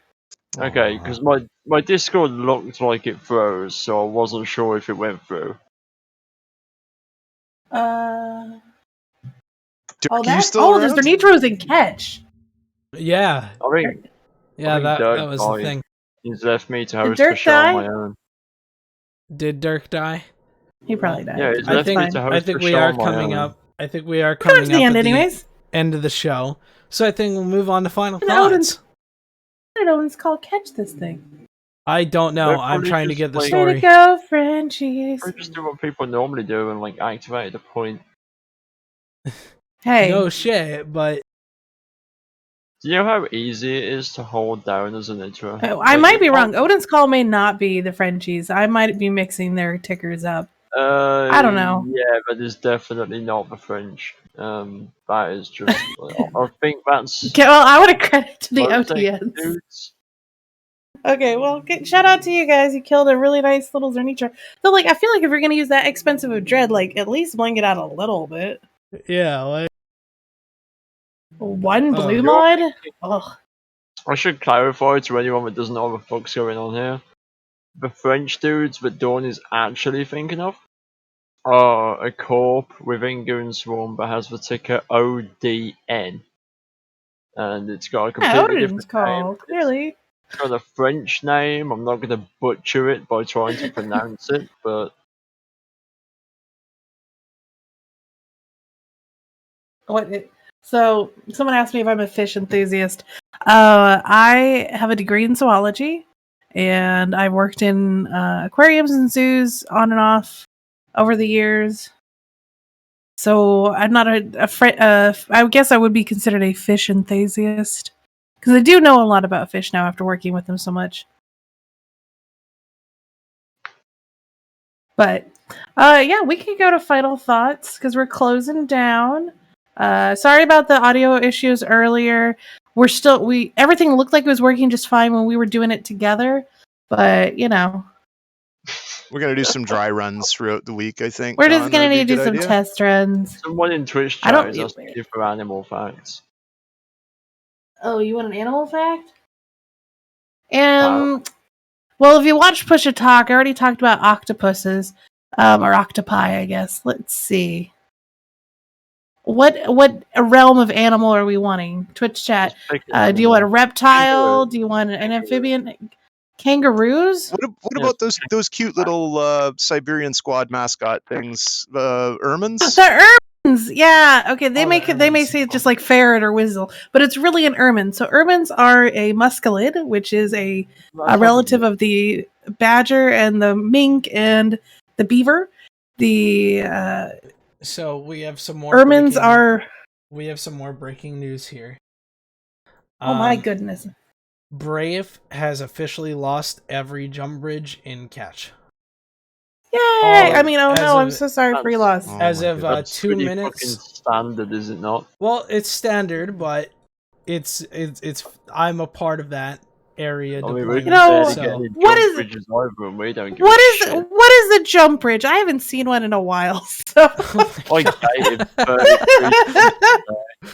Okay, because my Discord looked like it froze, so I wasn't sure if it went through. Dirk, there's Nitros and Catch. Yeah. I think that was the thing. He's left me to host the show on my own. Did Dirk die? He probably died. Yeah, he's left me to host the show on my own. I think we are coming up to the end, anyways. End of the show. So I think we'll move on to final thoughts. Odin's call Catch this thing. I don't know. I'm trying to get the story. Way to go, Frenchies. I just do what people normally do and activate the point. Hey. No shit, but do you know how easy it is to hold down as an intro? I might be wrong. Odin's call may not be the Frenchies. I might be mixing their tickers up. I don't know. Yeah, but it's definitely not the French. That is just. I think that's. Okay, well, I want to credit to the OTNs. Okay, well, shout out to you guys. You killed a really nice little Zernitra. So, I feel like if you're gonna use that expensive of dread, at least bling it out a little bit. Yeah, one blue mod. Ugh. I should clarify to anyone that doesn't know what the fuck's going on here. The French dudes that Dawn is actually thinking of are a corp within Goon Swarm that has the ticker ODN. and it's got a completely different call, clearly. It's got a French name. I'm not going to butcher it by trying to pronounce it, but So someone asked me if I'm a fish enthusiast. I have a degree in zoology, and I've worked in aquariums and zoos on and off over the years. So I'm not I guess I would be considered a fish enthusiast because I do know a lot about fish now after working with them so much. But yeah, we can go to final thoughts because we're closing down. Sorry about the audio issues earlier. Everything looked like it was working just fine when we were doing it together, but you know. We're gonna do some dry runs throughout the week. I think we're just gonna need to do some test runs. Someone in Twitch chat is asking you for animal facts. Oh, you want an animal fact? Well, if you watch Push a Talk, I already talked about octopuses, or octopi, I guess. Let's see. What realm of animal are we wanting? Twitch chat. Do you want a reptile? Do you want an amphibian? Kangaroos? What about those cute little Siberian squad mascot things? Ermines? The ermines! Yeah. Okay, they may say it's just like ferret or weasel, but it's really an ermine. So ermines are a musculid, which is a relative of the badger and the mink and the beaver. So we have some more. Ermines are. We have some more breaking news here. Oh my goodness! Brave has officially lost every jump bridge in catch. Yay! I'm so sorry for your loss. As of 2 minutes. Standard, is it not? Well, it's standard, but it's I'm a part of that area. What is the jump bridge? I haven't seen one in a while. So.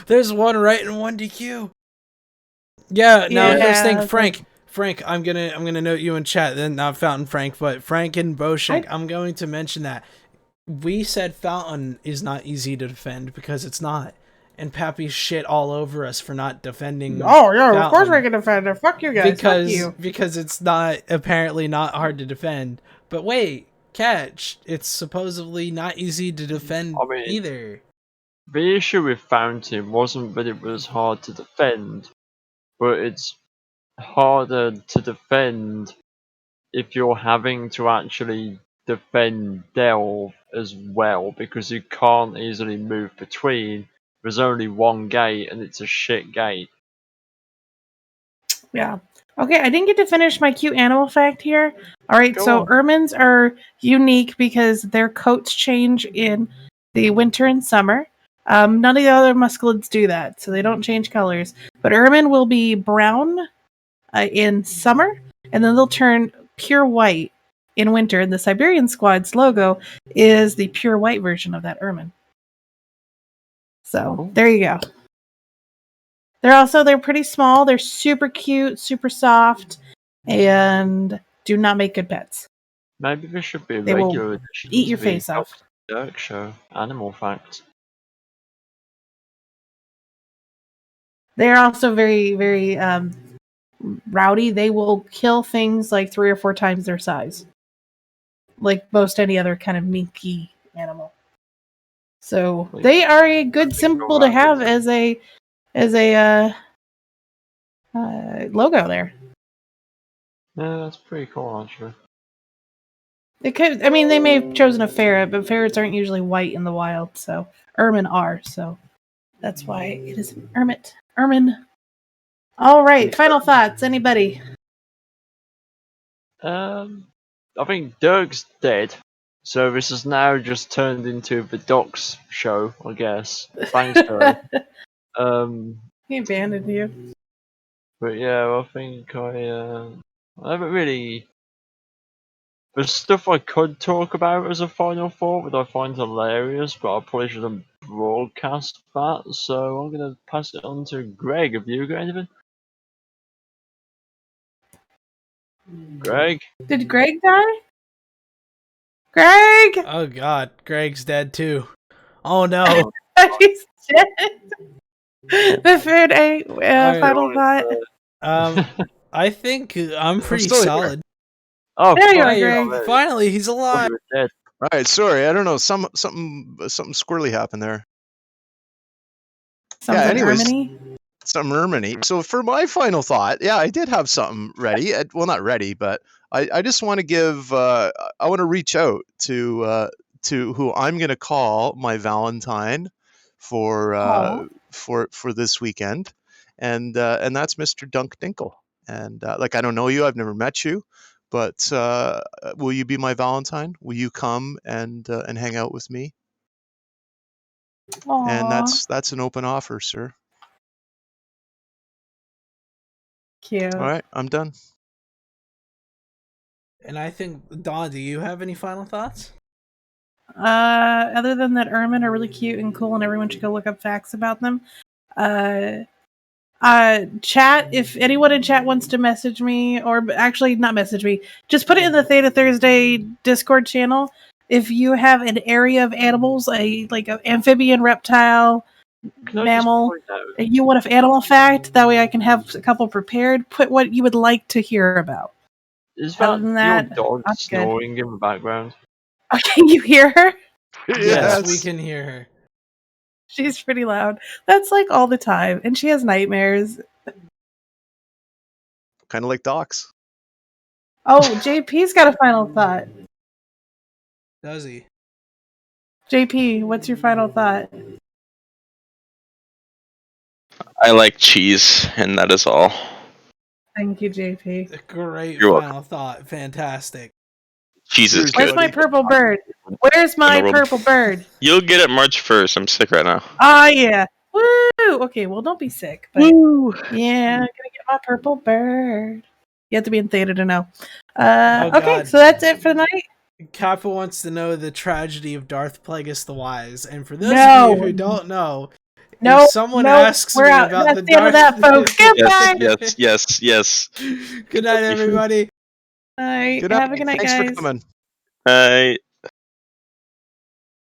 There's one right in 1DQ. Yeah. Now here's the thing, Frank, I'm gonna note you in chat. Then not Fountain Frank, but Frank and Boshink. I'm going to mention that we said Fountain is not easy to defend because it's not. And Pappy shit all over us for not defending. Oh yeah, Fountain. Of course we can defend it. Fuck you guys. Because it's apparently not hard to defend. But wait, catch. It's supposedly not easy to defend either. The issue with Fountain wasn't that it was hard to defend, but it's harder to defend if you're having to actually defend Delve as well, because you can't easily move between. There's only one gate, and it's a shit gate. Yeah. Okay, I didn't get to finish my cute animal fact here. Alright, so ermines are unique because their coats change in the winter and summer. None of the other muscelids do that, so they don't change colors. But ermine will be brown in summer, and then they'll turn pure white in winter. And the Siberian Squad's logo is the pure white version of that ermine. So there you go. They're pretty small. They're super cute, super soft, and do not make good pets. Maybe there should be a they regular edition. Eat your face off. Dirk show animal facts. They're also very, very rowdy. They will kill things like 3 or 4 times their size, like most any other kind of minky animal. So they are a good symbol to have as a logo there. Yeah, that's pretty cool actually. They may have chosen a ferret, but ferrets aren't usually white in the wild, so ermine are, so that's why it is an ermine. All right, final thoughts. Anybody? I think Dirk's dead, so this has now just turned into the Doc's show, I guess. Thanks, Dirk. He abandoned you. But yeah, I think I haven't really. There's stuff I could talk about as a final thought that I find hilarious, but I probably shouldn't broadcast that, so I'm gonna pass it on to Greg. Have you got anything? Greg? Did Greg die? Greg! Oh god, Greg's dead too. Oh no. He's dead. Mifune, final thought. I think I'm pretty solid. Here. Oh, there you are, Greg. Finally, he's alive. All right, sorry, I don't know, something squirrely happened there. Something anyways, Erminy? Something Erminy. So for my final thought, yeah, I did have something ready. Well, not ready, but I just want to give. I want to reach out to who I'm going to call my Valentine for this weekend, and that's Mr. Dunk Dinkle. And like, I don't know you, I've never met you, but will you be my Valentine? Will you come and hang out with me? Aww. And that's an open offer, sir. Cute. All right, I'm done. And I think, Dawn, do you have any final thoughts? Other than that, Ermin are really cute and cool, and everyone should go look up facts about them. Chat, if anyone in chat wants to message me, or actually not message me, just put it in the Theta Thursday Discord channel. If you have an area of animals, like an amphibian, reptile, mammal, you want an animal fact, that way I can have a couple prepared. Put what you would like to hear about. Is that your dog snoring in the background? Can you hear her? Yes, we can hear her. She's pretty loud. That's like all the time, and she has nightmares. Kind of like Doc's. Oh, JP's got a final thought. Does he? JP, what's your final thought? I like cheese, and that is all. Thank you, JP. Great You're final thought. Fantastic. Cheese is Where's good. my purple bird? Where's my purple bird? You'll get it March 1st. I'm sick right now. Ah, yeah. Woo! Okay, well, don't be sick. But Woo! yeah, I'm gonna get my purple bird. You have to be in Theta to know. Oh, okay, God. so that's it for the night. Kappa wants to know the tragedy of Darth Plagueis the Wise. And for those of you who don't know, if someone asks me about the Darth... That's the end of that, folks. Goodbye! Yes. Good night, everybody. Night. Good night. Have a good night, Thanks guys. for coming. Bye.